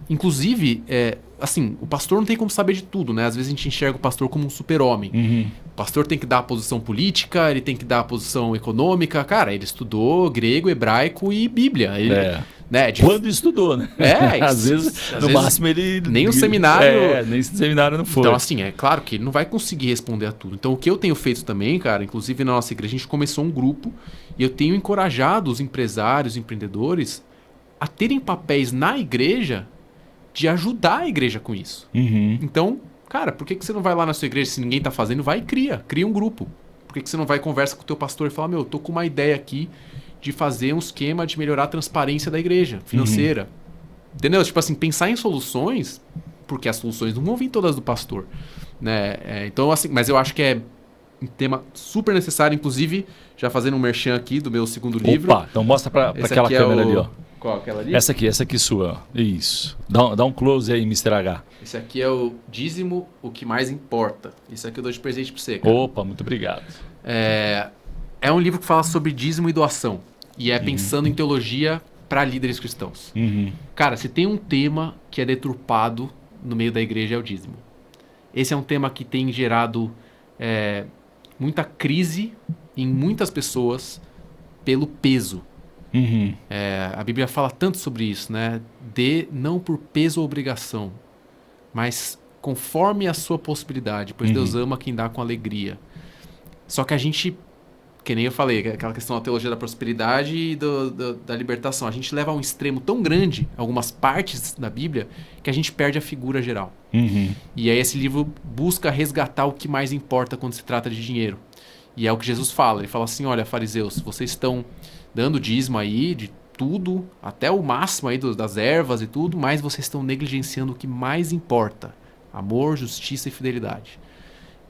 Inclusive, assim, o pastor não tem como saber de tudo, né? Às vezes a gente enxerga o pastor como um super-homem. O pastor tem que dar a posição política, ele tem que dar a posição econômica. Cara, ele estudou grego, hebraico e Bíblia. Quando estudou, né? Às vezes, máximo, ele... Nem o seminário... nem o seminário não foi. Então, assim, é claro que ele não vai conseguir responder a tudo. Então, o que eu tenho feito também, cara, inclusive na nossa igreja, a gente começou um grupo e eu tenho encorajado os empresários, empreendedores a terem papéis na igreja de ajudar a igreja com isso. Então, cara, por que você não vai lá na sua igreja se ninguém tá fazendo? Vai e cria um grupo. Por que você não vai e conversa com o teu pastor e fala, meu, eu tô com uma ideia aqui de fazer um esquema de melhorar a transparência da igreja financeira. Entendeu? Tipo assim, pensar em soluções, porque as soluções não vão vir todas do pastor, né? Então, assim, mas eu acho que é um tema super necessário, inclusive, já fazendo um merchan aqui do meu segundo livro. Opa, então mostra pra aquela câmera ali, ó. Qual? Aquela ali? Essa aqui sua. Isso. Dá um close aí, Mr. H. Esse aqui é o Dízimo, o que mais importa. Esse aqui eu dou de presente pra você, cara. Opa, muito obrigado. É um livro que fala sobre dízimo e doação. E é pensando em teologia para líderes cristãos. Cara, se tem um tema que é deturpado no meio da igreja é o dízimo. Esse é um tema que tem gerado muita crise em muitas pessoas pelo peso. A Bíblia fala tanto sobre isso, né? Dê não por peso ou obrigação, mas conforme a sua possibilidade, pois Deus ama quem dá com alegria. Só que a gente, que nem eu falei, aquela questão da teologia da prosperidade e da libertação, a gente leva a um extremo tão grande algumas partes da Bíblia que a gente perde a figura geral. E aí esse livro busca resgatar o que mais importa quando se trata de dinheiro. E é o que Jesus fala. Ele fala assim, olha, fariseus, vocês estão dando dízimo aí de tudo, até o máximo aí das ervas e tudo, mas vocês estão negligenciando o que mais importa. Amor, justiça e fidelidade.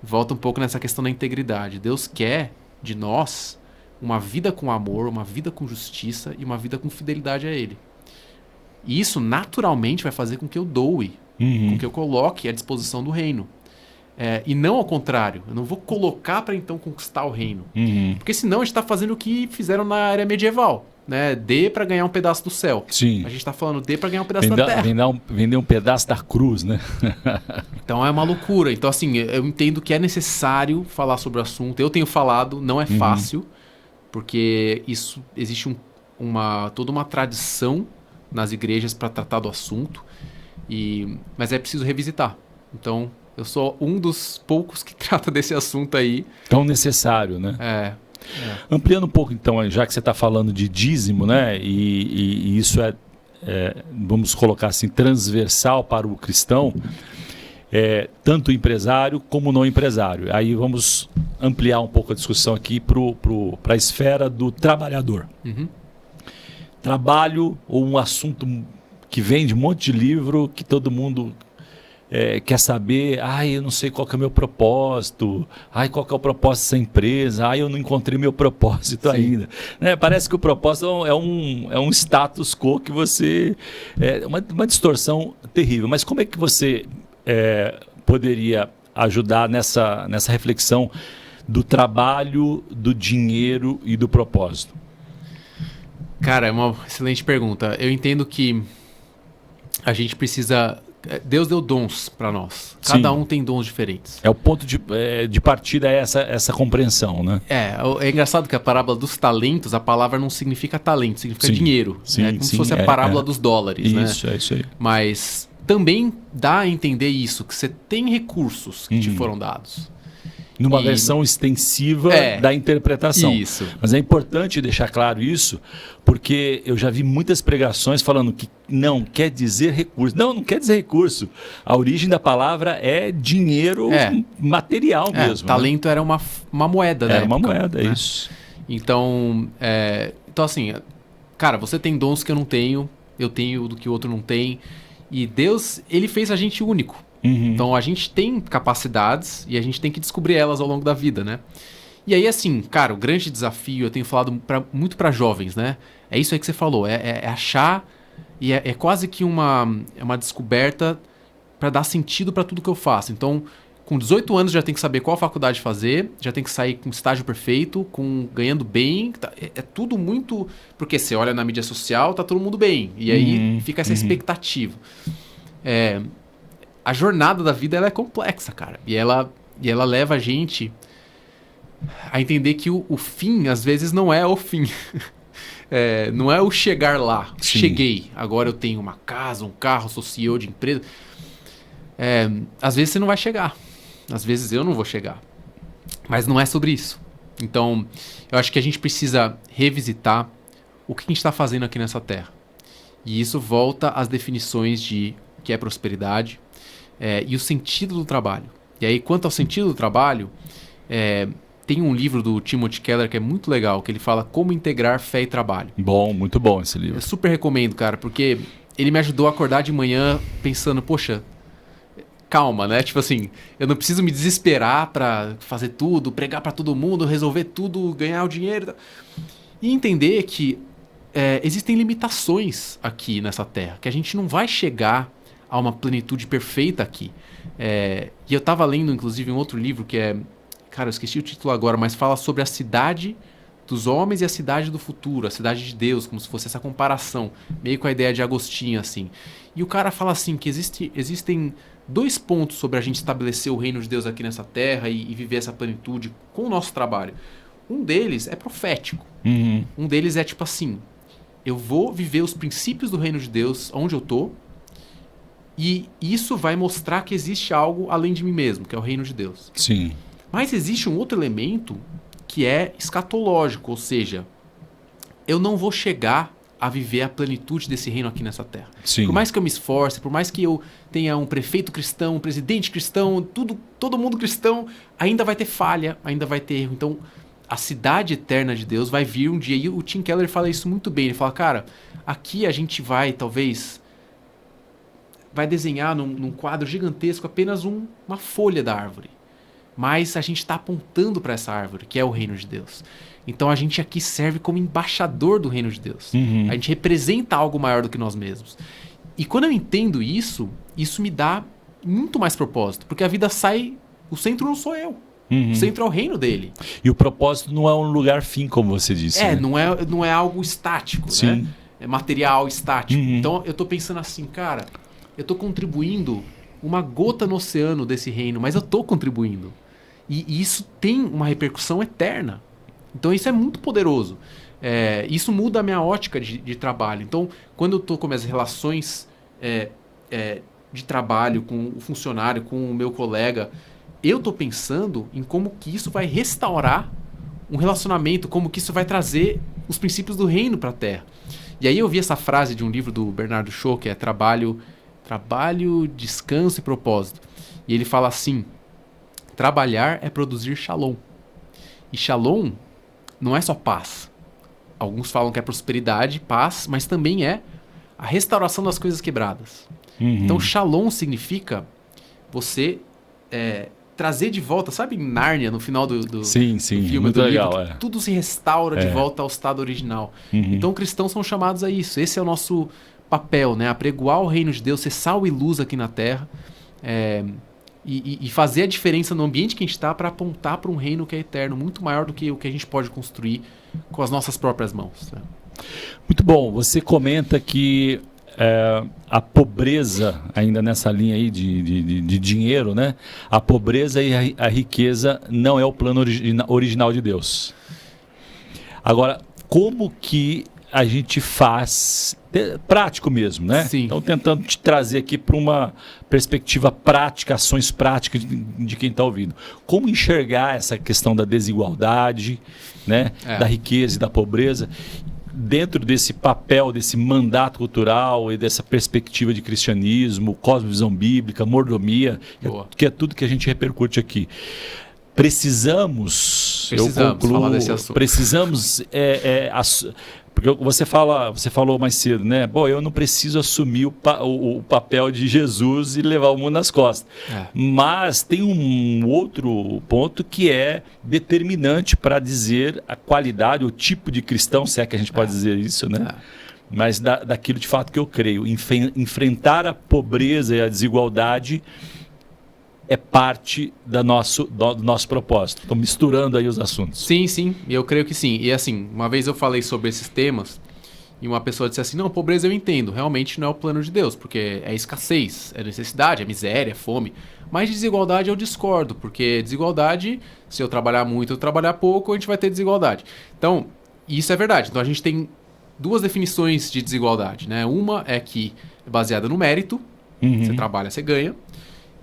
Volta um pouco nessa questão da integridade. Deus quer de nós uma vida com amor, uma vida com justiça e uma vida com fidelidade a Ele. E isso naturalmente vai fazer com que eu doe, com que eu coloque à disposição do reino. E não ao contrário. Eu não vou colocar para então conquistar o reino. Porque senão a gente está fazendo o que fizeram na era medieval. Né? Dê para ganhar um pedaço do céu. Sim. A gente está falando dê para ganhar um pedaço da terra. Vender um pedaço da cruz, né? Então é uma loucura. Então assim, eu entendo que é necessário falar sobre o assunto. Eu tenho falado, não é fácil. Porque isso existe toda uma tradição nas igrejas para tratar do assunto. Mas é preciso revisitar. Então eu sou um dos poucos que trata desse assunto aí. Tão necessário, né? Ampliando um pouco, então, já que você está falando de dízimo, né? E isso vamos colocar assim, transversal para o cristão, tanto empresário como não empresário. Aí vamos ampliar um pouco a discussão aqui para a esfera do trabalhador. Trabalho, ou um assunto que vem de um monte de livro, que todo mundo quer saber, eu não sei qual que é o meu propósito, qual que é o propósito dessa empresa, eu não encontrei meu propósito ainda. Né? Parece que o propósito é um status quo que você... uma distorção terrível. Mas como é que você poderia ajudar nessa reflexão do trabalho, do dinheiro e do propósito? Cara, é uma excelente pergunta. Eu entendo que a gente precisa... Deus deu dons para nós. Cada um tem dons diferentes. O ponto de partida é essa compreensão, né? É engraçado que a parábola dos talentos, a palavra não significa talento, significa dinheiro. É como se fosse a parábola dos dólares, né? Isso, é isso aí. Mas também dá a entender isso, que você tem recursos que te foram dados. Numa versão extensiva da interpretação. Isso. Mas é importante deixar claro isso, porque eu já vi muitas pregações falando que não quer dizer recurso. Não quer dizer recurso. A origem da palavra é dinheiro material mesmo. Talento era uma moeda, né? Era uma moeda, né? Isso. Então, assim, cara, você tem dons que eu não tenho, eu tenho do que o outro não tem. E Deus, Ele fez a gente único. Então a gente tem capacidades e a gente tem que descobrir elas ao longo da vida, né? E aí, assim, cara, o grande desafio, eu tenho falado muito para jovens, né? É isso aí que você falou, é achar, e é quase que uma descoberta para dar sentido para tudo que eu faço. Então, com 18 anos já tem que saber qual faculdade fazer, já tem que sair com estágio perfeito, ganhando bem, é tudo muito... Porque você olha na mídia social, tá todo mundo bem, e aí fica essa expectativa. A jornada da vida ela é complexa, cara. E ela leva a gente a entender que o fim, às vezes, não é o fim. Não é o chegar lá. Sim. Cheguei. Agora eu tenho uma casa, um carro, sou CEO de empresa. Às vezes você não vai chegar. Às vezes eu não vou chegar. Mas não é sobre isso. Então, eu acho que a gente precisa revisitar o que a gente está fazendo aqui nessa terra. E isso volta às definições de que é prosperidade, e o sentido do trabalho. E aí, quanto ao sentido do trabalho, tem um livro do Timothy Keller que é muito legal, que ele fala como integrar fé e trabalho. Bom, muito bom esse livro. Eu super recomendo, cara, porque ele me ajudou a acordar de manhã pensando, poxa, calma, né? Tipo assim, eu não preciso me desesperar pra fazer tudo, pregar pra todo mundo, resolver tudo, ganhar o dinheiro. E entender que existem limitações aqui nessa terra, que a gente não vai chegar a uma plenitude perfeita aqui. E eu tava lendo, inclusive, um outro livro que cara, eu esqueci o título agora, mas fala sobre a cidade dos homens e a cidade do futuro, a cidade de Deus, como se fosse essa comparação, meio com a ideia de Agostinho, assim. E o cara fala assim, que existem 2 pontos sobre a gente estabelecer o reino de Deus aqui nessa terra e viver essa plenitude com o nosso trabalho. Um deles é profético. Uhum. Um deles é tipo assim, eu vou viver os princípios do reino de Deus onde eu tô, e isso vai mostrar que existe algo além de mim mesmo, que é o reino de Deus. Sim. Mas existe um outro elemento que é escatológico, ou seja, eu não vou chegar a viver a plenitude desse reino aqui nessa terra. Sim. Por mais que eu me esforce, por mais que eu tenha um prefeito cristão, um presidente cristão, todo mundo cristão, ainda vai ter falha, ainda vai ter erro. Então, a cidade eterna de Deus vai vir um dia. E o Tim Keller fala isso muito bem. Ele fala, cara, aqui a gente vai desenhar num quadro gigantesco apenas uma folha da árvore. Mas a gente está apontando para essa árvore, que é o reino de Deus. Então a gente aqui serve como embaixador do reino de Deus. Uhum. A gente representa algo maior do que nós mesmos. E quando eu entendo isso me dá muito mais propósito. Porque a vida sai... O centro não sou eu. Uhum. O centro é o reino dele. E o propósito não é um lugar fim, como você disse. Né? Não é algo estático, Sim. né? É material estático. Uhum. Então eu tô pensando assim, cara, eu tô contribuindo uma gota no oceano desse reino, mas eu tô contribuindo. E isso tem uma repercussão eterna. Então isso é muito poderoso. Isso muda a minha ótica de trabalho. Então, quando eu estou com minhas relações de trabalho com o funcionário, com o meu colega, eu estou pensando em como que isso vai restaurar um relacionamento, como que isso vai trazer os princípios do reino para a Terra. E aí eu vi essa frase de um livro do Bernardo Shaw, que é Trabalho, Descanso e Propósito. E ele fala assim, trabalhar é produzir shalom. E shalom não é só paz. Alguns falam que é prosperidade, paz, mas também é a restauração das coisas quebradas. Uhum. Então, shalom significa você trazer de volta, sabe em Nárnia, no final do sim, filme, muito do legal, livro, que tudo se restaura de volta ao estado original. Uhum. Então, cristãos são chamados a isso. Esse é o nosso papel, né? Apregoar o reino de Deus, ser sal e luz aqui na Terra, e fazer a diferença no ambiente que a gente está para apontar para um reino que é eterno, muito maior do que o que a gente pode construir com as nossas próprias mãos. Né? Muito bom. Você comenta que a pobreza, ainda nessa linha aí de dinheiro, né? A pobreza e a riqueza não é o plano original de Deus. Agora, como que a gente faz, prático mesmo, né? Sim. Então, tentando te trazer aqui para uma perspectiva prática, ações práticas de quem está ouvindo. Como enxergar essa questão da desigualdade, né? Da riqueza e da pobreza, dentro desse papel, desse mandato cultural e dessa perspectiva de cristianismo, cosmovisão bíblica, mordomia, que é tudo que a gente repercute aqui. Precisamos eu concluo, falar desse assunto. Precisamos, porque você falou mais cedo, né? Bom, eu não preciso assumir o papel de Jesus e levar o mundo nas costas. Mas tem um outro ponto que é determinante para dizer a qualidade, o tipo de cristão, se é que a gente pode dizer isso, né? Mas daquilo de fato que eu creio. Enfrentar a pobreza e a desigualdade é parte do nosso propósito. Estou misturando aí os assuntos. Sim, eu creio que sim. E assim, uma vez eu falei sobre esses temas e uma pessoa disse assim, não, pobreza eu entendo, realmente não é o plano de Deus, porque é escassez, é necessidade, é miséria, é fome. Mas de desigualdade eu discordo, porque desigualdade, se eu trabalhar muito ou trabalhar pouco, a gente vai ter desigualdade. Então, isso é verdade. Então a gente tem duas definições de desigualdade, né? Uma é que é baseada no mérito, você trabalha, você ganha.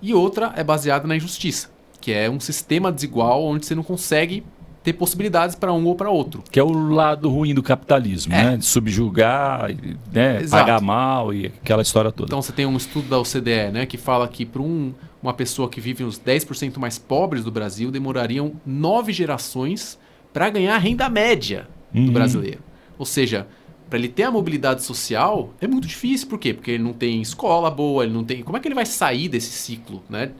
E outra é baseada na injustiça, que é um sistema desigual onde você não consegue ter possibilidades para um ou para outro. Que é o lado ruim do capitalismo, né? De subjugar, né? Pagar mal e aquela história toda. Então você tem um estudo da OCDE, né, que fala que para uma pessoa que vive uns 10% mais pobres do Brasil, demorariam 9 gerações para ganhar a renda média do brasileiro. Ou seja, para ele ter a mobilidade social, é muito difícil. Por quê? Porque ele não tem escola boa, ele não tem... Como é que ele vai sair desse ciclo, né?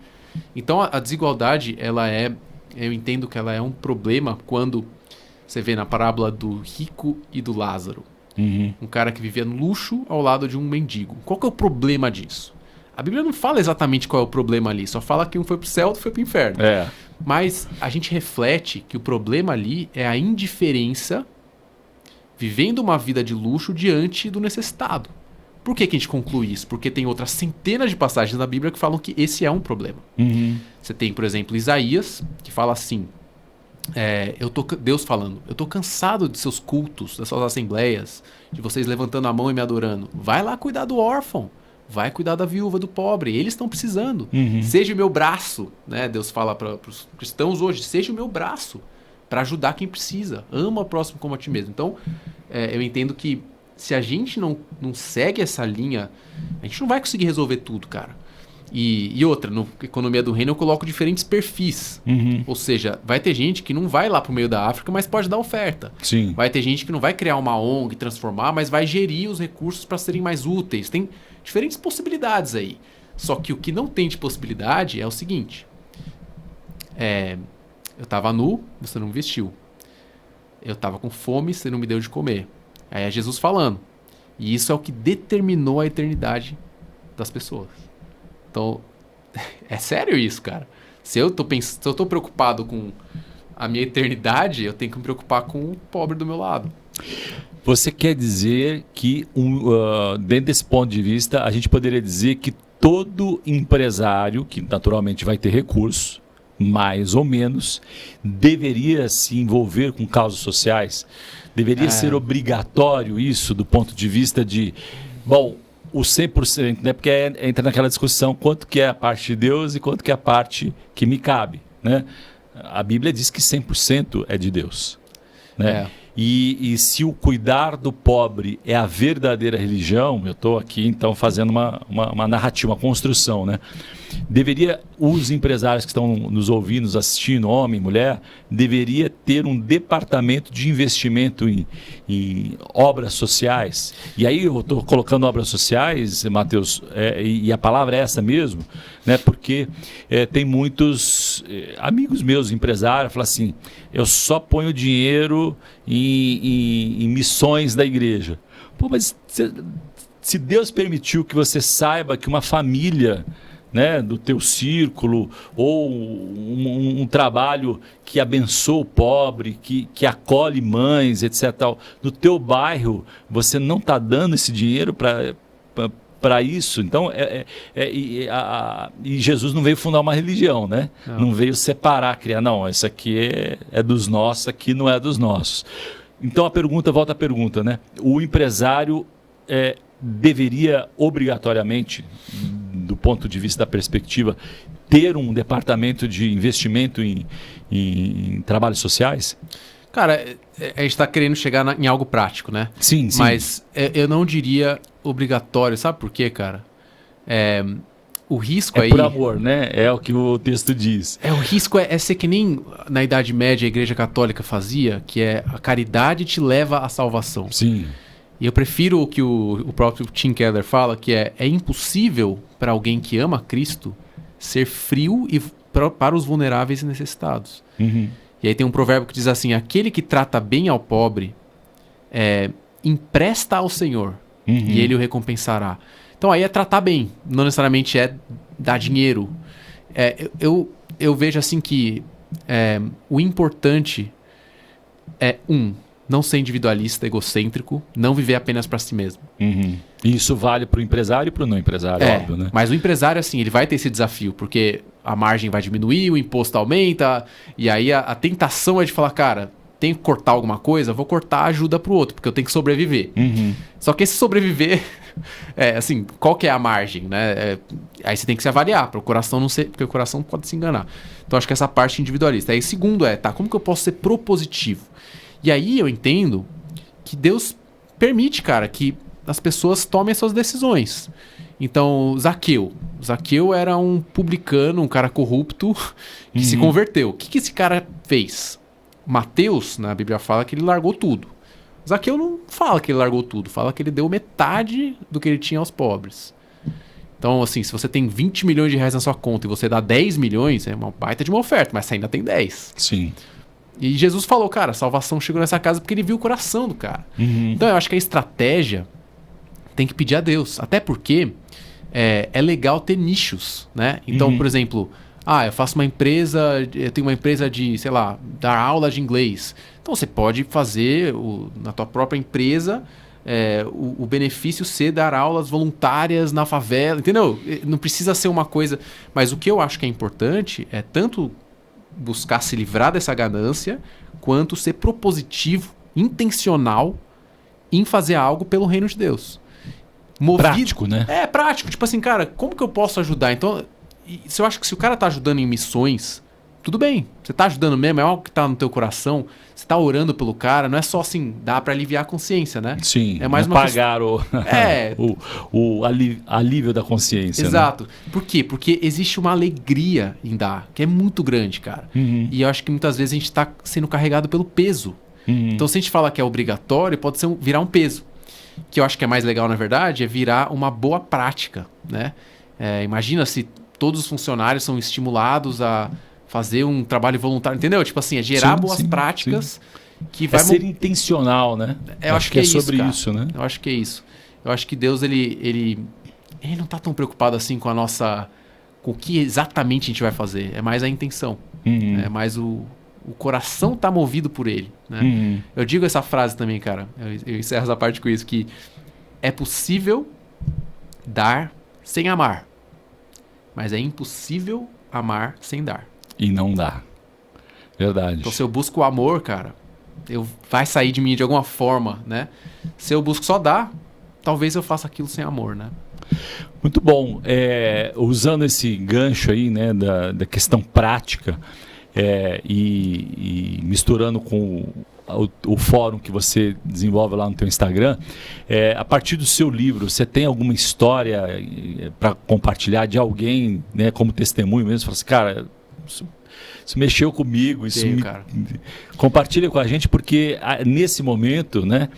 Então a desigualdade, eu entendo que ela é um problema quando você vê na parábola do rico e do Lázaro. Um cara que vivia no luxo ao lado de um mendigo. Qual que é o problema disso? A Bíblia não fala exatamente qual é o problema ali, só fala que um foi pro céu e outro foi pro inferno. Mas a gente reflete que o problema ali é a indiferença vivendo uma vida de luxo diante do necessitado. Por que a gente conclui isso? Porque tem outras centenas de passagens na Bíblia que falam que esse é um problema. Você tem, por exemplo, Isaías, que fala assim, Deus falando, eu tô cansado de seus cultos, das suas assembleias, de vocês levantando a mão e me adorando. Vai lá cuidar do órfão, vai cuidar da viúva, do pobre, eles estão precisando. Seja o meu braço, né? Deus fala para os cristãos hoje, seja o meu braço para ajudar quem precisa. Ama o próximo como a ti mesmo. Então, eu entendo que se a gente não segue essa linha, a gente não vai conseguir resolver tudo, cara. E outra, no Economia do Reino eu coloco diferentes perfis. Ou seja, vai ter gente que não vai lá pro meio da África, mas pode dar oferta. Sim. Vai ter gente que não vai criar uma ONG, transformar, mas vai gerir os recursos para serem mais úteis. Tem diferentes possibilidades aí. Só que o que não tem de possibilidade é o seguinte. Eu tava nu, você não me vestiu. Eu tava com fome, você não me deu de comer. Aí é Jesus falando. E isso é o que determinou a eternidade das pessoas. Então, é sério isso, cara. Se eu tô preocupado com a minha eternidade, eu tenho que me preocupar com o pobre do meu lado. Você quer dizer que, dentro desse ponto de vista, a gente poderia dizer que todo empresário, que naturalmente vai ter recursos, mais ou menos, deveria se envolver com causas sociais? Deveria ser obrigatório isso do ponto de vista de... Bom, o 100%, né? Porque entra naquela discussão quanto que é a parte de Deus e quanto que é a parte que me cabe, né? A Bíblia diz que 100% é de Deus, né? E se o cuidar do pobre é a verdadeira religião, eu estou aqui então fazendo uma narrativa, uma construção, né? Deveria, os empresários que estão nos ouvindo, nos assistindo, homem, mulher, deveria ter um departamento de investimento em obras sociais. E aí eu estou colocando obras sociais, Matheus, e a palavra é essa mesmo, né? Porque tem muitos amigos meus, empresários, falam assim, eu só ponho dinheiro em missões da igreja. Pô, mas se Deus permitiu que você saiba que uma família, né, do teu círculo, ou um trabalho que abençoa o pobre, que acolhe mães, etc. Tal, no teu bairro, você não está dando esse dinheiro para isso. Então, e Jesus não veio fundar uma religião, né? Não veio separar, criar, não, isso aqui é dos nossos, isso aqui não é dos nossos. Então, volta à pergunta, né? O empresário deveria obrigatoriamente, do ponto de vista da perspectiva, ter um departamento de investimento em trabalhos sociais? Cara, a gente está querendo chegar em algo prático, né? Sim, sim. Mas eu não diria obrigatório, sabe por quê, cara? O risco aí... É por amor, né? É o que o texto diz. O risco é ser que nem na Idade Média a Igreja Católica fazia, que é a caridade te leva à salvação. Sim. E eu prefiro o que o próprio Tim Keller fala, que é impossível para alguém que ama Cristo ser frio para os vulneráveis e necessitados. E aí tem um provérbio que diz assim, aquele que trata bem ao pobre empresta ao Senhor e ele o recompensará. Então aí é tratar bem, não necessariamente é dar dinheiro. Eu vejo assim que o importante é não ser individualista, egocêntrico, não viver apenas para si mesmo. E isso vale para o empresário e para o não empresário, óbvio, né? Mas o empresário, assim, ele vai ter esse desafio, porque a margem vai diminuir, o imposto aumenta, e aí a tentação é de falar, cara, tenho que cortar alguma coisa, vou cortar ajuda para o outro, porque eu tenho que sobreviver. Só que esse sobreviver assim, qual que é a margem, né? Aí você tem que se avaliar, para o coração não ser, porque o coração pode se enganar. Então acho que essa parte individualista. Aí segundo como que eu posso ser propositivo? E aí eu entendo que Deus permite, cara, que as pessoas tomem as suas decisões. Então, Zaqueu era um publicano, um cara corrupto que se converteu. O que esse cara fez? Mateus, na Bíblia, fala que ele largou tudo. Zaqueu não fala que ele largou tudo, fala que ele deu metade do que ele tinha aos pobres. Então, assim, se você tem 20 milhões de reais na sua conta e você dá 10 milhões, é uma baita de uma oferta, mas você ainda tem 10. Sim. E Jesus falou, cara, a salvação chegou nessa casa porque ele viu o coração do cara. Então, eu acho que a estratégia tem que pedir a Deus. Até porque é legal ter nichos, né? Então, por exemplo, eu faço uma empresa, eu tenho uma empresa de, sei lá, dar aula de inglês. Então, você pode fazer na tua própria empresa o benefício ser dar aulas voluntárias na favela, entendeu? Não precisa ser uma coisa... Mas o que eu acho que é importante é tanto buscar se livrar dessa ganância, quanto ser propositivo, intencional em fazer algo pelo reino de Deus. Prático, né? Prático. Tipo assim, cara, como que eu posso ajudar? Então, eu acho que se o cara tá ajudando em missões, tudo bem. Você tá ajudando mesmo, é algo que tá no teu coração. Você tá orando pelo cara, não é só assim, dá pra aliviar a consciência, né? Sim, é mais não uma pagar o alívio da consciência. Exato. Né? Por quê? Porque existe uma alegria em dar, que é muito grande, cara. E eu acho que muitas vezes a gente tá sendo carregado pelo peso. Então, se a gente fala que é obrigatório, pode virar um peso. Que eu acho que é mais legal, na verdade, é virar uma boa prática, né? Imagina se todos os funcionários são estimulados a fazer um trabalho voluntário, entendeu? Tipo assim, gerar boas práticas que vai... ser intencional, né? Eu acho que é sobre isso, isso, né? Eu acho que é isso. Eu acho que Deus, ele não tá tão preocupado assim com com o que exatamente a gente vai fazer. É mais a intenção. É mais o coração tá movido por ele, né? Eu digo essa frase também, cara. Eu encerro essa parte com isso, que é possível dar sem amar, mas é impossível amar sem dar. E não dá. Verdade. Então, se eu busco o amor, cara, vai sair de mim de alguma forma, né? Se eu busco só dar, talvez eu faça aquilo sem amor, né? Muito bom. Usando esse gancho aí, né, da questão prática, e misturando com o fórum que você desenvolve lá no teu Instagram, a partir do seu livro, você tem alguma história para compartilhar de alguém, né, como testemunho mesmo? Fala assim, cara, isso mexeu comigo, compartilha com a gente, porque nesse momento, né,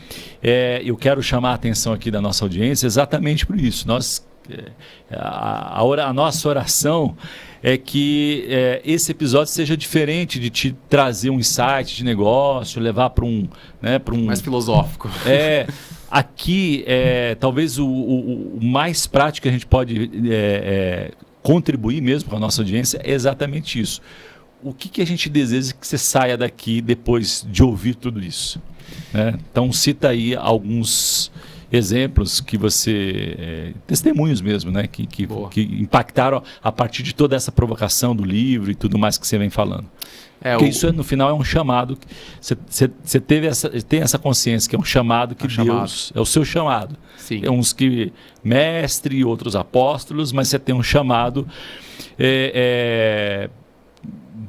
eu quero chamar a atenção aqui da nossa audiência exatamente por isso. A nossa oração é que esse episódio seja diferente de te trazer um insight de negócio, levar para um... mais filosófico. Aqui, talvez o mais prático que a gente pode contribuir mesmo com a nossa audiência é exatamente isso. O que a gente deseja que você saia daqui depois de ouvir tudo isso? Né? Então, cita aí alguns exemplos que você... testemunhos mesmo, né? Que impactaram a partir de toda essa provocação do livro e tudo mais que você vem falando. Porque isso, no final, é um chamado. Você tem essa consciência que é um chamado que Deus... É o seu chamado. Sim. É uns que mestre, outros apóstolos, mas você tem um chamado...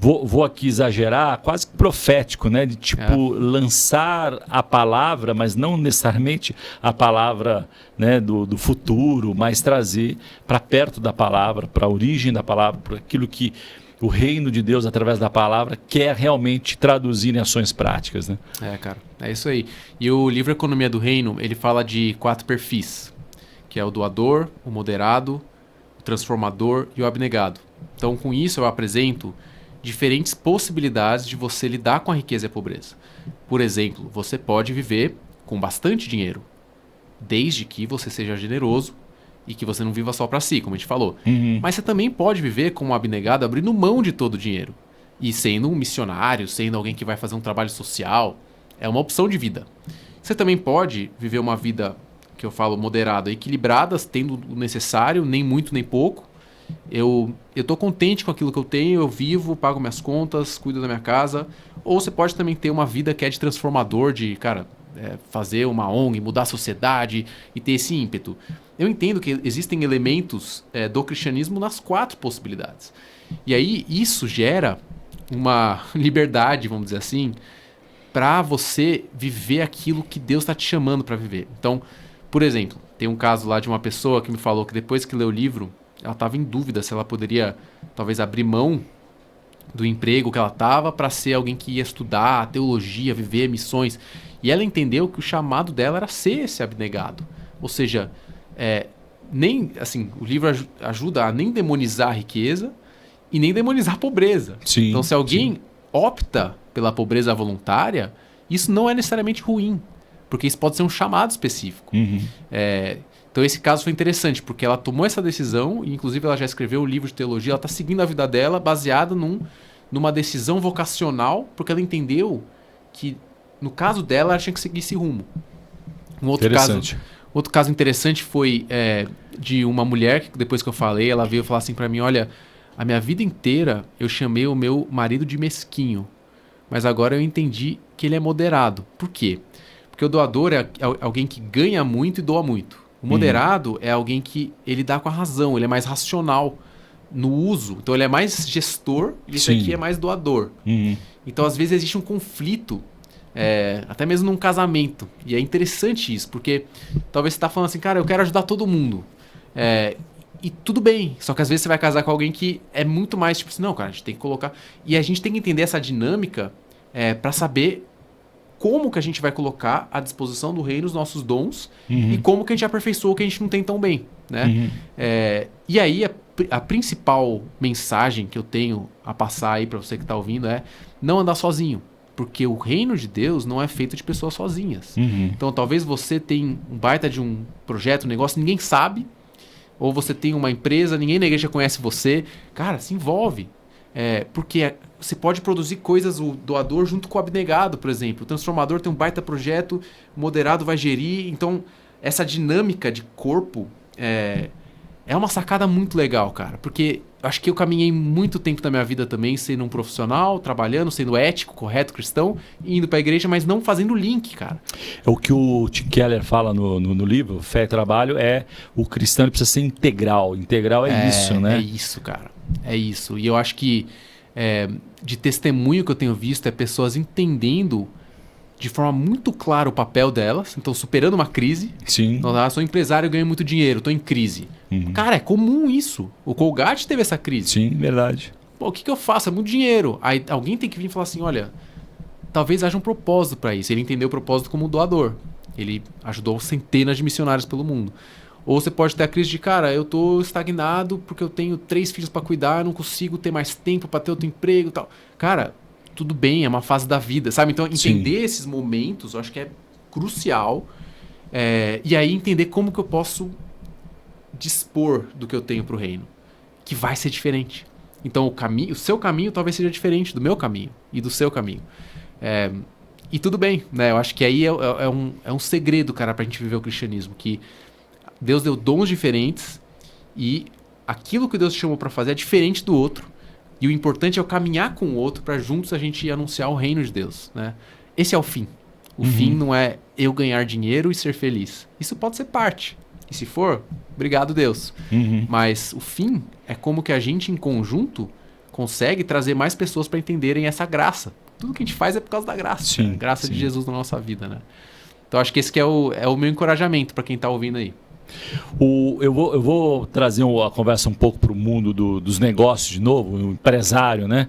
Vou aqui exagerar, quase profético, né? De lançar a palavra, mas não necessariamente a palavra, né, do futuro, mas trazer para perto da palavra, para a origem da palavra, para aquilo que o reino de Deus, através da palavra, quer realmente traduzir em ações práticas, né? Cara, é isso aí. E o livro Economia do Reino, ele fala de 4 perfis, que é o doador, o moderado, o transformador e o abnegado. Então, com isso, eu apresento diferentes possibilidades de você lidar com a riqueza e a pobreza. Por exemplo, você pode viver com bastante dinheiro, desde que você seja generoso e que você não viva só para si, como a gente falou. Mas você também pode viver como um abnegado, abrindo mão de todo o dinheiro e sendo um missionário, sendo alguém que vai fazer um trabalho social. É uma opção de vida. Você também pode viver uma vida, que eu falo, moderada, equilibrada, tendo o necessário, nem muito nem pouco. Eu tô contente com aquilo que eu tenho, eu vivo, pago minhas contas, cuido da minha casa. Ou você pode também ter uma vida que é de transformador, de, cara, fazer uma ONG, mudar a sociedade e ter esse ímpeto. Eu entendo que existem elementos do cristianismo nas 4 possibilidades. E aí isso gera uma liberdade, vamos dizer assim, para você viver aquilo que Deus está te chamando para viver. Então, por exemplo, tem um caso lá de uma pessoa que me falou que depois que leu o livro, ela estava em dúvida se ela poderia talvez abrir mão do emprego que ela estava para ser alguém que ia estudar teologia, viver missões. E ela entendeu que o chamado dela era ser esse abnegado. Ou seja, nem assim, o livro ajuda a nem demonizar a riqueza e nem demonizar a pobreza. Sim, então, se alguém opta pela pobreza voluntária, isso não é necessariamente ruim, porque isso pode ser um chamado específico. Então esse caso foi interessante, porque ela tomou essa decisão, e inclusive ela já escreveu um livro de teologia, ela está seguindo a vida dela baseada numa decisão vocacional, porque ela entendeu que, no caso dela, ela tinha que seguir esse rumo. Outro caso interessante foi de uma mulher, que depois que eu falei, ela veio falar assim para mim, olha, a minha vida inteira eu chamei o meu marido de mesquinho, mas agora eu entendi que ele é moderado. Por quê? Porque o doador é alguém que ganha muito e doa muito. O moderado é alguém que ele dá com a razão, ele é mais racional no uso. Então ele é mais gestor e esse aqui é mais doador. Então às vezes existe um conflito, até mesmo num casamento. E é interessante isso, porque talvez você está falando assim, cara, eu quero ajudar todo mundo. E tudo bem, só que às vezes você vai casar com alguém que é muito mais tipo assim, não, cara, a gente tem que colocar... E a gente tem que entender essa dinâmica para saber como que a gente vai colocar à disposição do reino os nossos dons e como que a gente aperfeiçoa o que a gente não tem tão bem, né? E aí a principal mensagem que eu tenho a passar aí para você que está ouvindo é não andar sozinho, porque o reino de Deus não é feito de pessoas sozinhas. Então talvez você tenha um baita de um projeto, um negócio, ninguém sabe, ou você tem uma empresa, ninguém na igreja conhece você, cara, se envolve. Porque você pode produzir coisas, o doador junto com o abnegado, por exemplo. O transformador tem um baita projeto, o moderado vai gerir. Então, essa dinâmica de corpo é uma sacada muito legal, cara. Porque eu acho que eu caminhei muito tempo da minha vida também sendo um profissional, trabalhando, sendo ético, correto, cristão, indo pra igreja, mas não fazendo link, cara. O que o Tim Keller fala no livro, Fé e Trabalho, o cristão precisa ser integral. Integral é isso, né? É isso, cara. É isso. E eu acho que de testemunho que eu tenho visto é pessoas entendendo de forma muito clara o papel delas, então superando uma crise. Sim. Então, sou empresário, ganho muito dinheiro, estou em crise. Cara, é comum isso. O Colgate teve essa crise. Sim, verdade. Pô, o que eu faço? É muito dinheiro. Aí alguém tem que vir e falar assim, olha, talvez haja um propósito para isso. Ele entendeu o propósito como doador. Ele ajudou centenas de missionários pelo mundo. Ou você pode ter a crise de, cara, eu tô estagnado porque eu tenho 3 filhos para cuidar, eu não consigo ter mais tempo para ter outro emprego e tal. Cara, tudo bem, é uma fase da vida, sabe? Então, entender esses momentos, eu acho que é crucial. E aí, entender como que eu posso dispor do que eu tenho pro reino, que vai ser diferente. Então, o seu caminho talvez seja diferente do meu caminho e do seu caminho. E tudo bem, né? Eu acho que aí é um segredo, cara, pra gente viver o cristianismo, que Deus deu dons diferentes e aquilo que Deus te chamou para fazer é diferente do outro. E o importante é eu caminhar com o outro para juntos a gente anunciar o reino de Deus, né? Esse é o fim. O fim não é eu ganhar dinheiro e ser feliz. Isso pode ser parte. E se for, obrigado Deus. Mas o fim é como que a gente em conjunto consegue trazer mais pessoas para entenderem essa graça. Tudo que a gente faz é por causa da graça. Sim, a graça de Jesus na nossa vida, né? Então acho que esse que é o meu encorajamento para quem tá ouvindo aí. Eu vou trazer a conversa um pouco para o mundo dos negócios de novo, o empresário, né?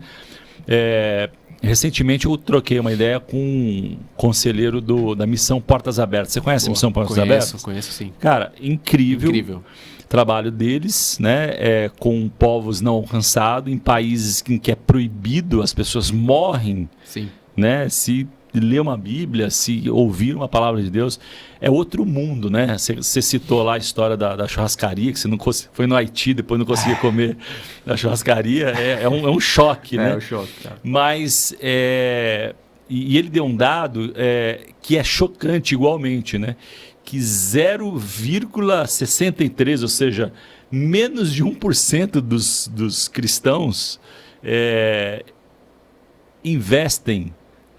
Recentemente eu troquei uma ideia com um conselheiro da Missão Portas Abertas. Você conhece a Missão Portas Abertas? Conheço sim. Cara, incrível. Trabalho deles, né? Com povos não alcançados, em países em que é proibido, as pessoas morrem, sim, né? Se ler uma Bíblia, se ouvir uma palavra de Deus, é outro mundo, né? Você citou lá a história da churrascaria, que você não foi no Haiti, depois não conseguia comer na churrascaria, é um choque, né? É um choque, cara. Mas, e ele deu um dado que é chocante igualmente, né? Que 0,63, ou seja, menos de 1% dos cristãos investem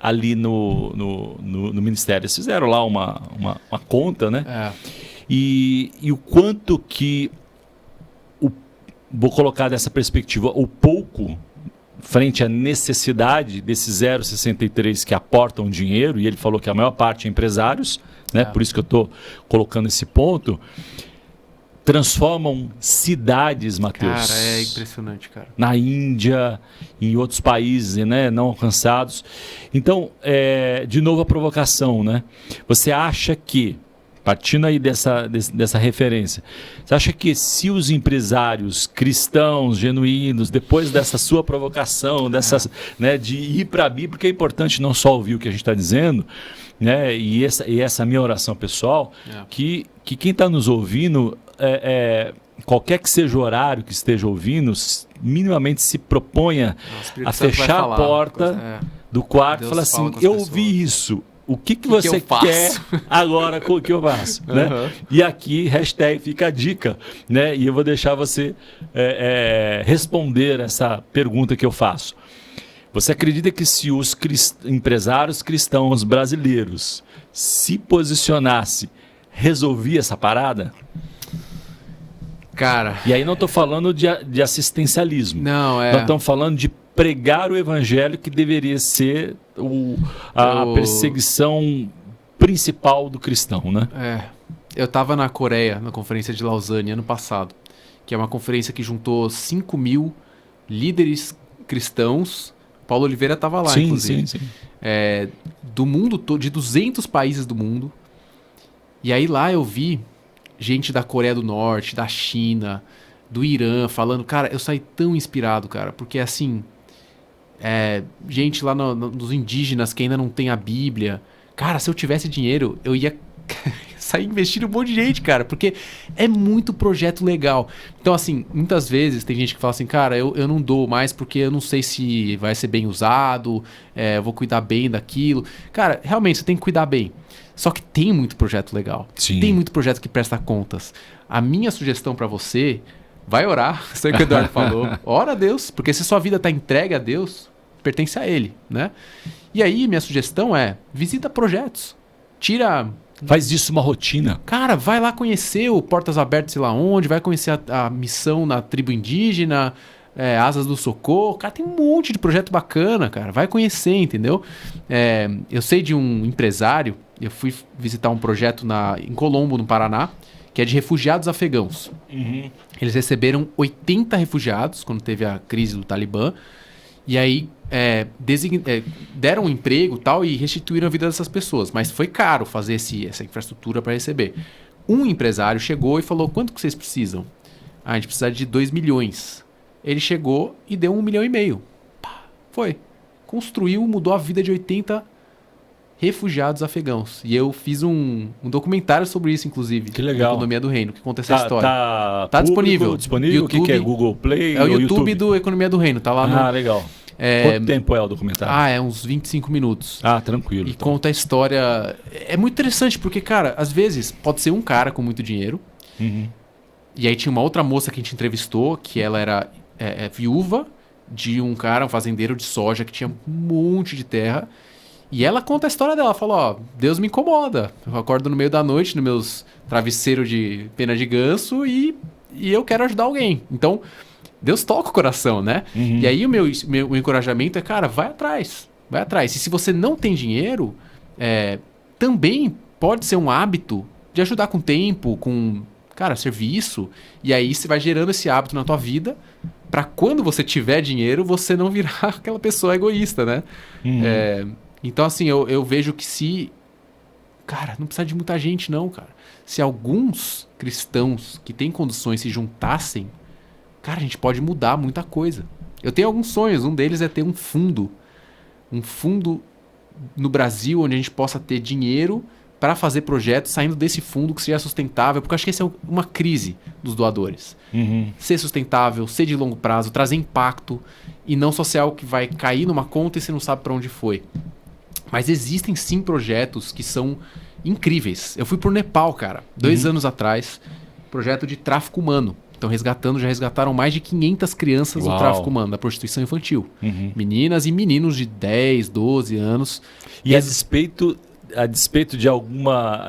ali no Ministério. Eles fizeram lá uma conta, né? E o quanto que, vou colocar dessa perspectiva, o pouco frente à necessidade desses 0,63 que aportam dinheiro, e ele falou que a maior parte é empresários, né? Por isso que eu estou colocando esse ponto, transformam cidades, Matheus. Cara, é impressionante, cara. Na Índia, em outros países, né, não alcançados. Então, de novo a provocação, né? Você acha que, partindo aí dessa referência, você acha que se os empresários cristãos, genuínos, depois dessa sua provocação, né, de ir para a Bíblia, porque é importante não só ouvir o que a gente está dizendo, né, e essa minha oração pessoal, que quem está nos ouvindo, qualquer que seja o horário que esteja ouvindo, minimamente se proponha a fechar a porta do quarto e falar assim, eu ouvi isso. O que você quer agora com o que eu faço? Né? E aqui, hashtag fica a dica, né? E eu vou deixar você responder essa pergunta que eu faço. Você acredita que se os empresários cristãos brasileiros se posicionassem, resolvia essa parada? Cara... E aí não estou falando de assistencialismo. Não, Nós estamos falando de pregar o evangelho, que deveria ser a perseguição principal do cristão, né? Eu estava na Coreia, na conferência de Lausanne, ano passado, que é uma conferência que juntou 5.000 líderes cristãos. Paulo Oliveira estava lá, inclusive. Sim. Do mundo todo, de 200 países do mundo. E aí lá eu vi gente da Coreia do Norte, da China, do Irã, falando, cara, eu saí tão inspirado, cara, porque assim... gente lá nos indígenas que ainda não tem a Bíblia. Cara, se eu tivesse dinheiro, eu ia sair investindo um monte de gente, cara, porque é muito projeto legal. Então, assim, muitas vezes tem gente que fala assim, cara, eu não dou mais porque eu não sei se vai ser bem usado, eu vou cuidar bem daquilo. Cara, realmente, você tem que cuidar bem. Só que tem muito projeto legal. Sim. Tem muito projeto que presta contas. A minha sugestão pra você, vai orar, sei o que o Eduardo falou. Ora a Deus, porque se sua vida tá entregue a Deus, pertence a Ele, né? E aí, minha sugestão é, visita projetos. Faz disso uma rotina. Cara, vai lá conhecer o Portas Abertas, sei lá onde, vai conhecer a missão na tribo indígena, Asas do Socorro. Cara, tem um monte de projeto bacana, cara. Vai conhecer, entendeu? Eu sei de um empresário, eu fui visitar um projeto em Colombo, no Paraná, que é de refugiados afegãos. Uhum. Eles receberam 80 refugiados quando teve a crise do Talibã. E aí deram um emprego tal, e restituíram a vida dessas pessoas. Mas foi caro fazer essa infraestrutura para receber. Um empresário chegou e falou, quanto que vocês precisam? A gente precisa de 2 milhões. Ele chegou e deu 1,5 milhão. Foi. Construiu, mudou a vida de 80 refugiados afegãos. E eu fiz um documentário sobre isso, inclusive. Que legal. Economia do Reino, que conta essa história. Tá disponível. YouTube, o que é? Google Play? É o YouTube do Economia do Reino. Tá lá no... legal. Quanto tempo é o documentário? É uns 25 minutos. Tranquilo. E então. conta a história... É muito interessante, porque, cara, às vezes pode ser um cara com muito dinheiro. Uhum. E aí tinha uma outra moça que a gente entrevistou, que ela era viúva de um cara, um fazendeiro de soja, que tinha um monte de terra. E ela conta a história dela. Ela fala, Deus me incomoda. Eu acordo no meio da noite, nos meus travesseiros de pena de ganso, e eu quero ajudar alguém. Então, Deus toca o coração, né? Uhum. E aí o meu encorajamento é, cara, vai atrás. Vai atrás. E se você não tem dinheiro, também pode ser um hábito de ajudar com tempo, com, cara, serviço. E aí você vai gerando esse hábito na tua vida, para quando você tiver dinheiro, você não virar aquela pessoa egoísta, né? Uhum. Então, assim, eu vejo que se... Cara, não precisa de muita gente, não, cara. Se alguns cristãos que têm condições se juntassem, cara, a gente pode mudar muita coisa. Eu tenho alguns sonhos. Um deles é ter um fundo no Brasil, onde a gente possa ter dinheiro para fazer projetos saindo desse fundo que seja sustentável, porque eu acho que essa é uma crise dos doadores. Uhum. Ser sustentável, ser de longo prazo, trazer impacto, e não só ser algo que vai cair numa conta e você não sabe para onde foi. Mas existem sim projetos que são incríveis. Eu fui pro Nepal, cara, 2 anos atrás, projeto de tráfico humano. Estão resgatando, já resgataram mais de 500 crianças do tráfico humano, da prostituição infantil. Meninas e meninos de 10, 12 anos. E a despeito de alguma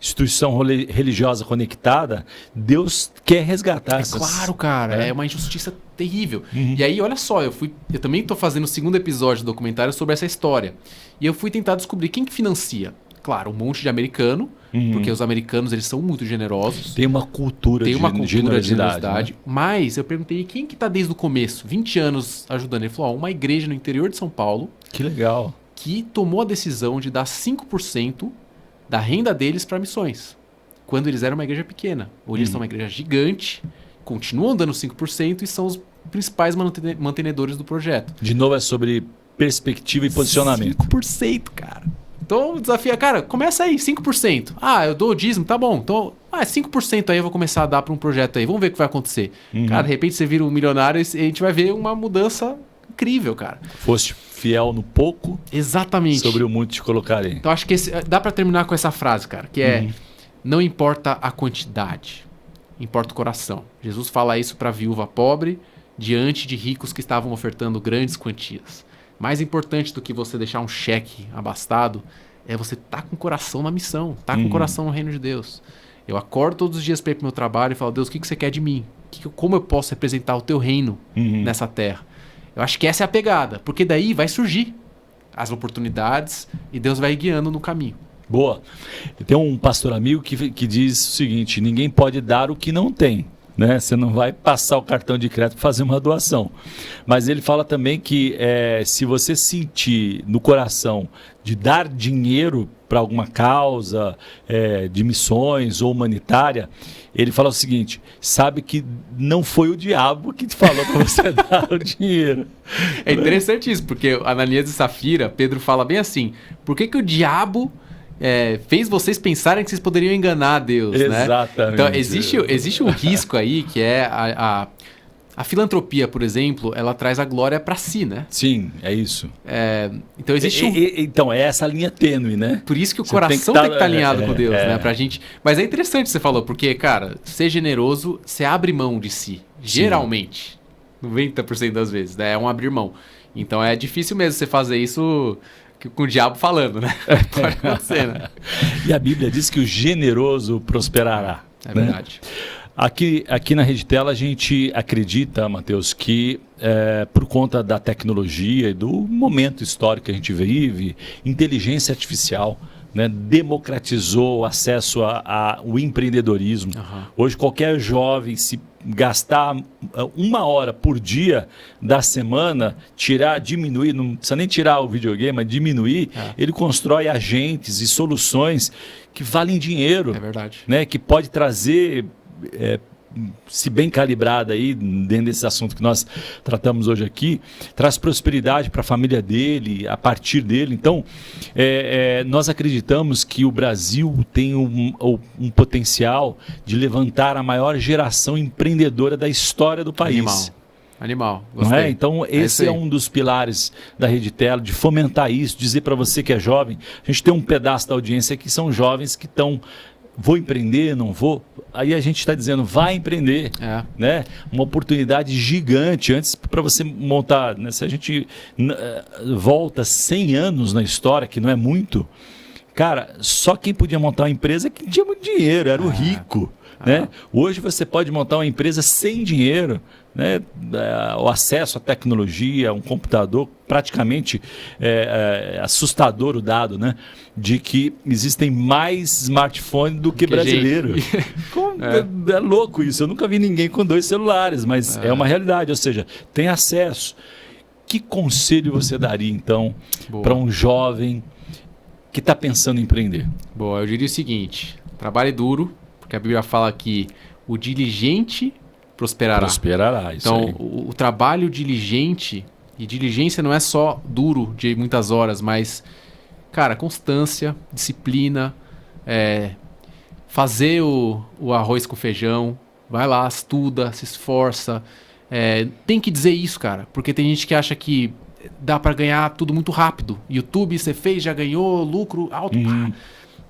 instituição religiosa conectada, Deus quer resgatar essas... Claro, cara. É uma injustiça terrível. E aí, olha só, eu também estou fazendo o segundo episódio do documentário sobre essa história. E eu fui tentar descobrir quem que financia. Claro, um monte de americano, porque os americanos eles são muito generosos. Tem uma cultura de generosidade. Né? Mas eu perguntei quem que está desde o começo, 20 anos ajudando. Ele falou, uma igreja no interior de São Paulo. Que legal. Que tomou a decisão de dar 5% da renda deles para missões. Quando eles eram uma igreja pequena. Hoje eles são uma igreja gigante, continuam dando 5% e são os principais mantenedores do projeto. De novo é sobre perspectiva e posicionamento. 5%, cara. Então o desafio é, cara, começa aí, 5%. Ah, eu dou o dízimo, tá bom. Então, 5% aí eu vou começar a dar para um projeto aí. Vamos ver o que vai acontecer. Cara, de repente você vira um milionário e a gente vai ver uma mudança incrível, cara. Foste fiel no pouco. Exatamente. Sobre o muito te colocarei. Então acho que dá para terminar com essa frase, cara, que é não importa a quantidade, importa o coração. Jesus fala isso para a viúva pobre diante de ricos que estavam ofertando grandes quantias. Mais importante do que você deixar um cheque abastado é você estar com o coração na missão, estar com o coração no reino de Deus. Eu acordo todos os dias para ir para o meu trabalho e falo, Deus, o que você quer de mim? Como eu posso representar o teu reino nessa terra? Eu acho que essa é a pegada, porque daí vai surgir as oportunidades e Deus vai guiando no caminho. Boa. Tem um pastor amigo que diz o seguinte, ninguém pode dar o que não tem. Né? Você não vai passar o cartão de crédito para fazer uma doação. Mas ele fala também que se você sentir no coração de dar dinheiro para alguma causa de missões ou humanitária, ele fala o seguinte, sabe que não foi o diabo que te falou para você dar o dinheiro. É interessante isso, porque Ananias e Safira, Pedro fala bem assim, por que o diabo... fez vocês pensarem que vocês poderiam enganar Deus, né? Exatamente. Então, existe um risco aí, que é a filantropia, por exemplo, ela traz a glória para si, né? Sim, é isso. Então, existe então, é essa linha tênue, né? Por isso que o coração tem que estar alinhado com Deus, né? Pra gente... Mas é interessante o que você falou, porque, cara, ser generoso, você abre mão de si. Geralmente. 90% das vezes, né? É um abrir mão. Então, é difícil mesmo você fazer isso... com o diabo falando, né? Pode acontecer, né? E a Bíblia diz que o generoso prosperará. É verdade. Aqui na Rede Tela a gente acredita, Matheus, que por conta da tecnologia e do momento histórico que a gente vive, inteligência artificial, né, democratizou o acesso ao empreendedorismo. Hoje qualquer jovem, se gastar 1 hora por dia da semana, diminuir, não precisa nem tirar o videogame, mas diminuir, ele constrói agentes e soluções que valem dinheiro. É verdade. Né, que pode trazer... se bem calibrada aí, dentro desse assunto que nós tratamos hoje aqui, traz prosperidade para a família dele, a partir dele. Então, nós acreditamos que o Brasil tem um potencial de levantar a maior geração empreendedora da história do país. Animal. Não é? Então, esse é um dos pilares da Rede Tela, de fomentar isso, dizer para você que é jovem. A gente tem um pedaço da audiência que são jovens que estão... Vou empreender, não vou? Aí a gente está dizendo, vai empreender. Né? Uma oportunidade gigante. Antes, para você montar, né? Se a gente volta 100 anos na história, que não é muito, cara, só quem podia montar uma empresa é quem tinha muito dinheiro, era o rico. Né? Hoje você pode montar uma empresa sem dinheiro, né? O acesso à tecnologia, um computador, praticamente assustador o dado, né? De que existem mais smartphones do que brasileiro. É louco isso, eu nunca vi ninguém com 2 celulares, mas é uma realidade, ou seja, tem acesso. Que conselho você daria então para um jovem que está pensando em empreender? Boa, eu diria o seguinte, trabalhe duro, porque a Bíblia fala que o diligente prosperará. Prosperará, isso aí. Então, o trabalho diligente, e diligência não é só duro de muitas horas, mas, cara, constância, disciplina, fazer o arroz com feijão, vai lá, estuda, se esforça. Tem que dizer isso, cara, porque tem gente que acha que dá para ganhar tudo muito rápido. YouTube, você fez, já ganhou, lucro alto.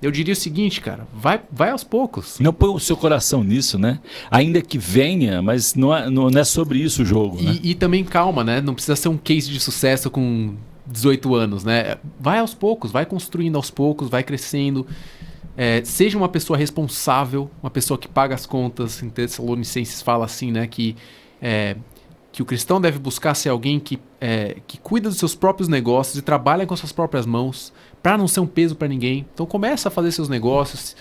eu diria o seguinte, cara, vai aos poucos. Não põe o seu coração nisso, né? Ainda que venha, mas não é sobre isso o jogo, né? E também calma, né? Não precisa ser um case de sucesso com 18 anos, né? Vai aos poucos, vai construindo aos poucos, vai crescendo. Seja uma pessoa responsável, uma pessoa que paga as contas. Em Tessalonicenses fala assim, né? Que o cristão deve buscar ser alguém que cuida dos seus próprios negócios e trabalha com as suas próprias mãos para não ser um peso para ninguém. Então começa a fazer seus negócios,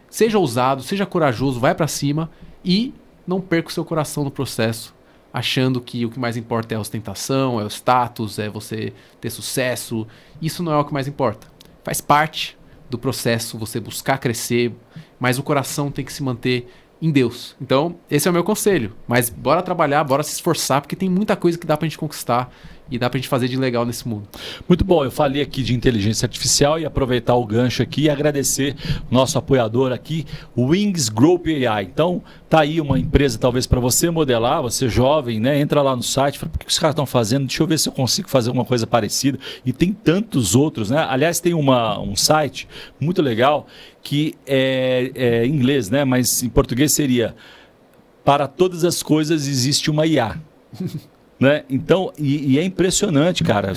seja ousado, seja corajoso, vai para cima e não perca o seu coração no processo, achando que o que mais importa é a ostentação, é o status, é você ter sucesso. Isso não é o que mais importa. Faz parte do processo você buscar crescer, mas o coração tem que se manter em Deus. Então, esse é o meu conselho. Mas bora trabalhar, bora se esforçar, porque tem muita coisa que dá pra gente conquistar e dá pra gente fazer de legal nesse mundo. Muito bom, eu falei aqui de inteligência artificial e aproveitar o gancho aqui e agradecer o nosso apoiador aqui, o Wings Group AI. Então, tá aí uma empresa talvez para você modelar, você jovem, né? Entra lá no site, fala, por que os caras estão fazendo? Deixa eu ver se eu consigo fazer alguma coisa parecida. E tem tantos outros, né? Aliás, tem um site muito legal que é em inglês, né? Mas em português seria: para todas as coisas existe uma IA. Né? Então, e é impressionante, cara.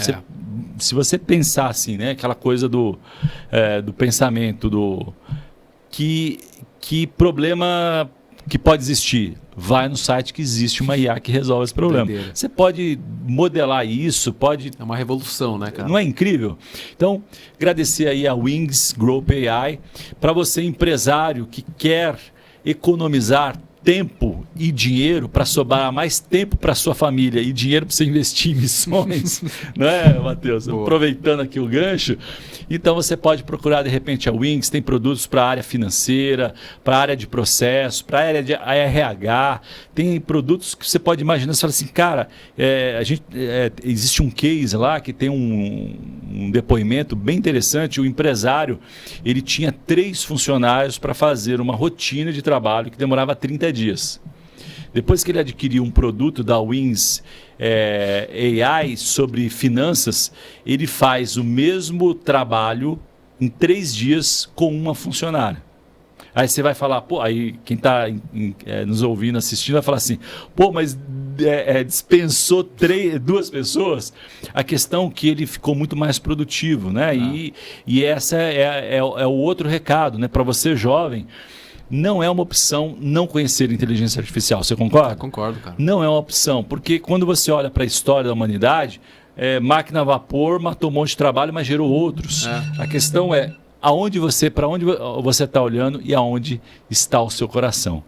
Se você pensar assim, né? Aquela coisa do pensamento, que problema que pode existir? Vai no site que existe uma IA que resolve esse problema. Entenderam. Você pode modelar isso, pode... É uma revolução, né, cara? Não é incrível? Então, agradecer aí a Wings Group AI. Para você, empresário que quer economizar tempo e dinheiro para sobrar mais tempo para sua família e dinheiro para você investir em missões, né, Matheus? Aproveitando aqui o gancho. Então você pode procurar de repente a Wings, tem produtos para a área financeira, para a área de processo, para a área de RH, tem produtos que você pode imaginar, você fala assim, cara, existe um case lá que tem um depoimento bem interessante, o empresário, ele tinha 3 funcionários para fazer uma rotina de trabalho que demorava 30 dias. Depois que ele adquiriu um produto da Wings AI sobre finanças, ele faz o mesmo trabalho em 3 dias com uma funcionária. Aí você vai falar, pô, aí quem está nos ouvindo, assistindo, vai falar assim, pô, mas dispensou 2 pessoas? A questão é que ele ficou muito mais produtivo, né? E essa é o outro recado, né? Para você jovem, não é uma opção não conhecer inteligência artificial. Você concorda? Concordo, cara. Não é uma opção, porque quando você olha para a história da humanidade, máquina a vapor matou um monte de trabalho, mas gerou outros. A questão é para onde você está olhando e aonde está o seu coração.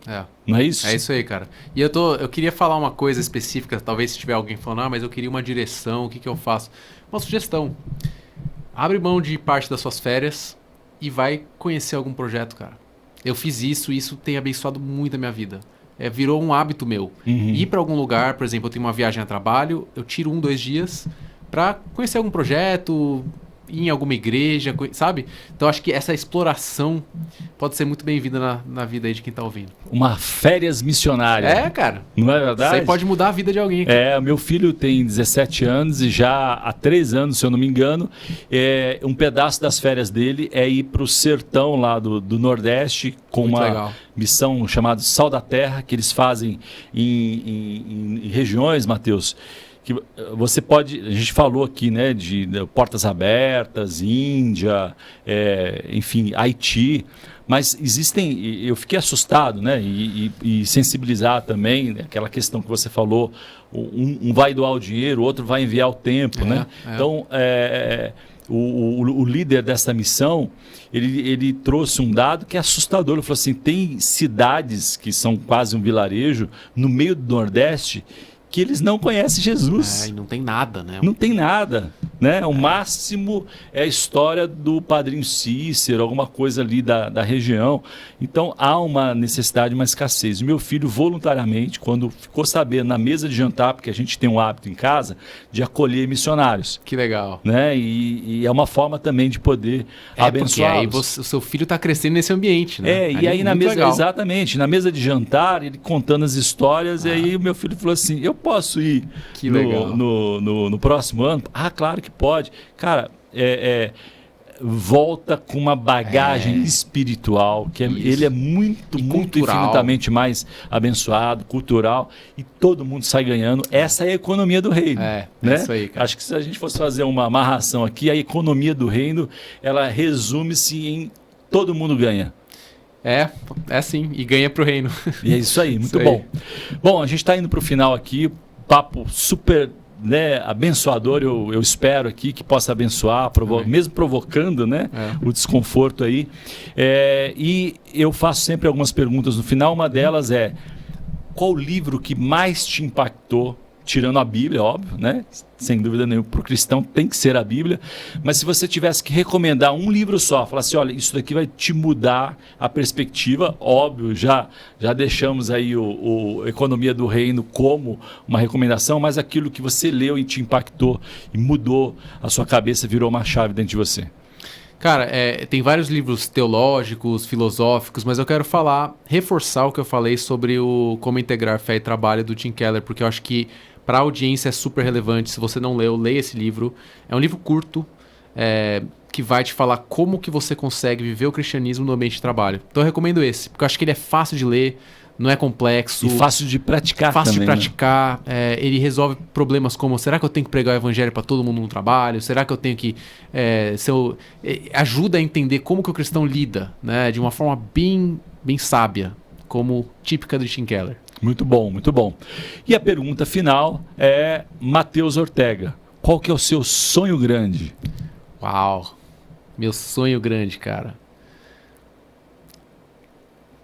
Não é isso? É isso aí, cara. E eu queria falar uma coisa específica, talvez se tiver alguém falando, mas eu queria uma direção, o que eu faço? Uma sugestão. Abre mão de parte das suas férias e vai conhecer algum projeto, cara. Eu fiz isso e isso tem abençoado muito a minha vida. Virou um hábito meu. Ir para algum lugar, por exemplo, eu tenho uma viagem a trabalho, eu tiro 1, 2 dias para conhecer algum projeto, ir em alguma igreja, sabe? Então acho que essa exploração pode ser muito bem-vinda na vida aí de quem tá ouvindo. Uma férias missionária. Cara. Não é verdade? Isso aí pode mudar a vida de alguém. Meu filho tem 17 anos e já há 3 anos, se eu não me engano, um pedaço das férias dele é ir para o sertão lá do Nordeste com muito uma legal. Missão chamada Sal da Terra, que eles fazem em regiões, Matheus, que você pode, a gente falou aqui, né, de portas abertas, Índia, enfim, Haiti, mas existem, eu fiquei assustado, né, e sensibilizar também, né, aquela questão que você falou, um vai doar o dinheiro, o outro vai enviar o tempo, né? Então, o líder dessa missão, ele trouxe um dado que é assustador. Ele falou assim, tem cidades que são quase um vilarejo no meio do Nordeste que eles não conhecem Jesus. E não tem nada, né? Não tem nada, né? O máximo é a história do Padrinho Cícero, alguma coisa ali da região. Então, há uma necessidade, uma escassez. O meu filho, voluntariamente, quando ficou sabendo na mesa de jantar, porque a gente tem um hábito em casa, de acolher missionários. Que legal. Né? E é uma forma também de poder abençoá-los. Porque aí o seu filho está crescendo nesse ambiente, né? E aí na mesa, legal. Exatamente, na mesa de jantar, ele contando as histórias, e aí o meu filho falou assim, eu posso ir no próximo ano? Claro que pode. Cara, volta com uma bagagem espiritual, que ele é muito infinitamente mais abençoado, cultural, e todo mundo sai ganhando. Essa é a economia do reino. É isso aí, cara. Acho que se a gente fosse fazer uma amarração aqui, a economia do reino, ela resume-se em todo mundo ganha. É sim, e ganha pro reino. E é isso aí, muito bom. Bom, a gente está indo para o final aqui, papo super, né, abençoador, eu espero aqui que possa abençoar, mesmo provocando, né, o desconforto aí. E eu faço sempre algumas perguntas no final, uma delas é: qual o livro que mais te impactou? Tirando a Bíblia, óbvio, né? Sem dúvida nenhuma, para o cristão tem que ser a Bíblia. Mas se você tivesse que recomendar um livro só, falar assim, olha, isso daqui vai te mudar a perspectiva, óbvio, já deixamos aí o Economia do Reino como uma recomendação, mas aquilo que você leu e te impactou e mudou a sua cabeça, virou uma chave dentro de você. Cara, tem vários livros teológicos, filosóficos, mas eu quero reforçar o que eu falei sobre o Como Integrar Fé e Trabalho do Tim Keller, porque eu acho que para a audiência é super relevante. Se você não leu, leia esse livro. É um livro curto, que vai te falar como que você consegue viver o cristianismo no ambiente de trabalho. Então eu recomendo esse, porque eu acho que ele é fácil de ler, não é complexo. E fácil de praticar também. Fácil de praticar. Né? Ele resolve problemas como, será que eu tenho que pregar o evangelho para todo mundo no trabalho? Será que eu tenho que... ajuda a entender como que o cristão lida, né? De uma forma bem, bem sábia, como típica do Tim Keller. Muito bom, muito bom. E a pergunta final é Matheus Ortega. Qual que é o seu sonho grande? Uau! Meu sonho grande, cara.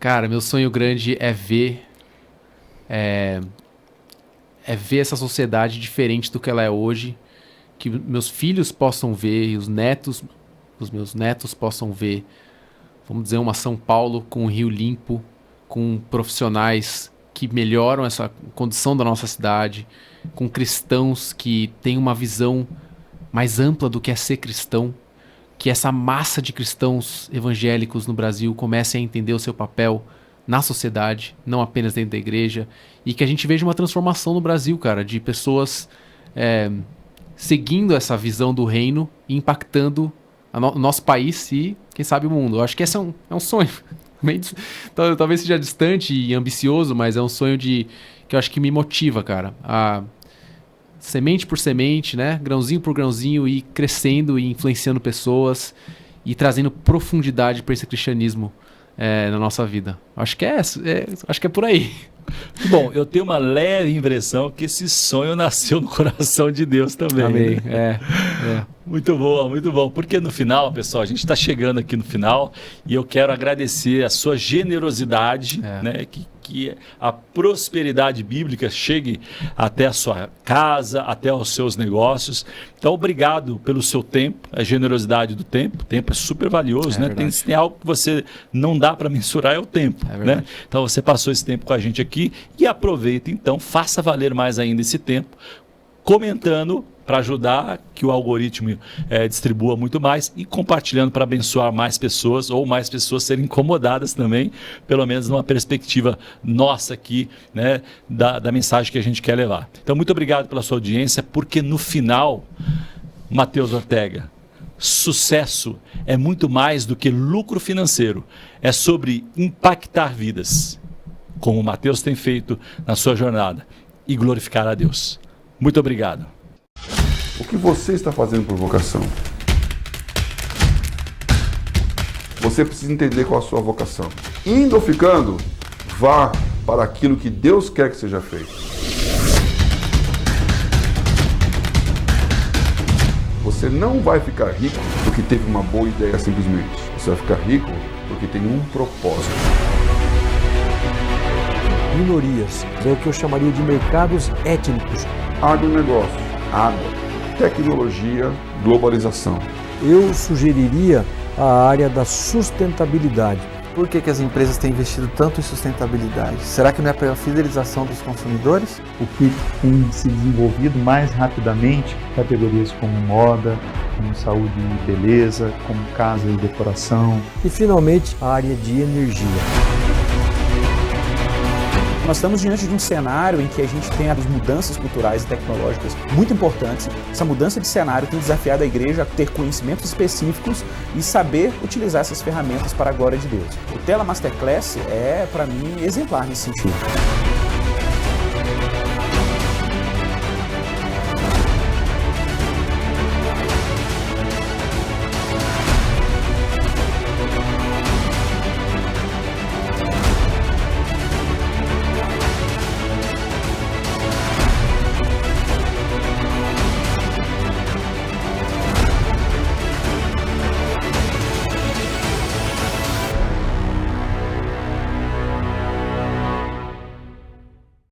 Cara, meu sonho grande é ver essa sociedade diferente do que ela é hoje, que meus filhos possam ver e os meus netos possam ver, vamos dizer, uma São Paulo com um Rio limpo, com profissionais que melhoram essa condição da nossa cidade, com cristãos que têm uma visão mais ampla do que é ser cristão, que essa massa de cristãos evangélicos no Brasil comece a entender o seu papel na sociedade, não apenas dentro da igreja, e que a gente veja uma transformação no Brasil, cara, de pessoas seguindo essa visão do reino e impactando o nosso país e, quem sabe, o mundo. Eu acho que esse é um sonho. Talvez seja distante e ambicioso, mas é um sonho que eu acho que me motiva, cara, a semente por semente, né, grãozinho por grãozinho, ir crescendo e influenciando pessoas e trazendo profundidade para esse cristianismo na nossa vida. Acho que acho que é por aí. Bom, eu tenho uma leve impressão que esse sonho nasceu no coração de Deus também. Amém. Né? Muito bom, muito bom. Porque no final, pessoal, a gente está chegando aqui no final e eu quero agradecer a sua generosidade, né? Que a prosperidade bíblica chegue até a sua casa, até os seus negócios. Então, obrigado pelo seu tempo, a generosidade do tempo. O tempo é super valioso, né? Tem algo que você não dá para mensurar, é o tempo. Né? Então, você passou esse tempo com a gente aqui e aproveita, então, faça valer mais ainda esse tempo, comentando para ajudar que o algoritmo distribua muito mais e compartilhando para abençoar mais pessoas ou mais pessoas serem incomodadas também, pelo menos numa perspectiva nossa aqui, né, da mensagem que a gente quer levar. Então, muito obrigado pela sua audiência, porque no final, Matheus Ortega, sucesso é muito mais do que lucro financeiro, é sobre impactar vidas, como o Matheus tem feito na sua jornada, e glorificar a Deus. Muito obrigado. O que você está fazendo por vocação? Você precisa entender qual a sua vocação. Indo ou ficando, vá para aquilo que Deus quer que seja feito. Você não vai ficar rico porque teve uma boa ideia simplesmente. Você vai ficar rico porque tem um propósito. Minorias, é o que eu chamaria de mercados étnicos. Agronegócio, água, tecnologia, globalização. Eu sugeriria a área da sustentabilidade. Por que as empresas têm investido tanto em sustentabilidade? Será que não é pela fidelização dos consumidores? O que tem se desenvolvido mais rapidamente, categorias como moda, como saúde e beleza, como casa e decoração. E finalmente a área de energia. Nós estamos diante de um cenário em que a gente tem as mudanças culturais e tecnológicas muito importantes. Essa mudança de cenário tem desafiado a igreja a ter conhecimentos específicos e saber utilizar essas ferramentas para a glória de Deus. O Tela Masterclass é, para mim, exemplar nesse sentido.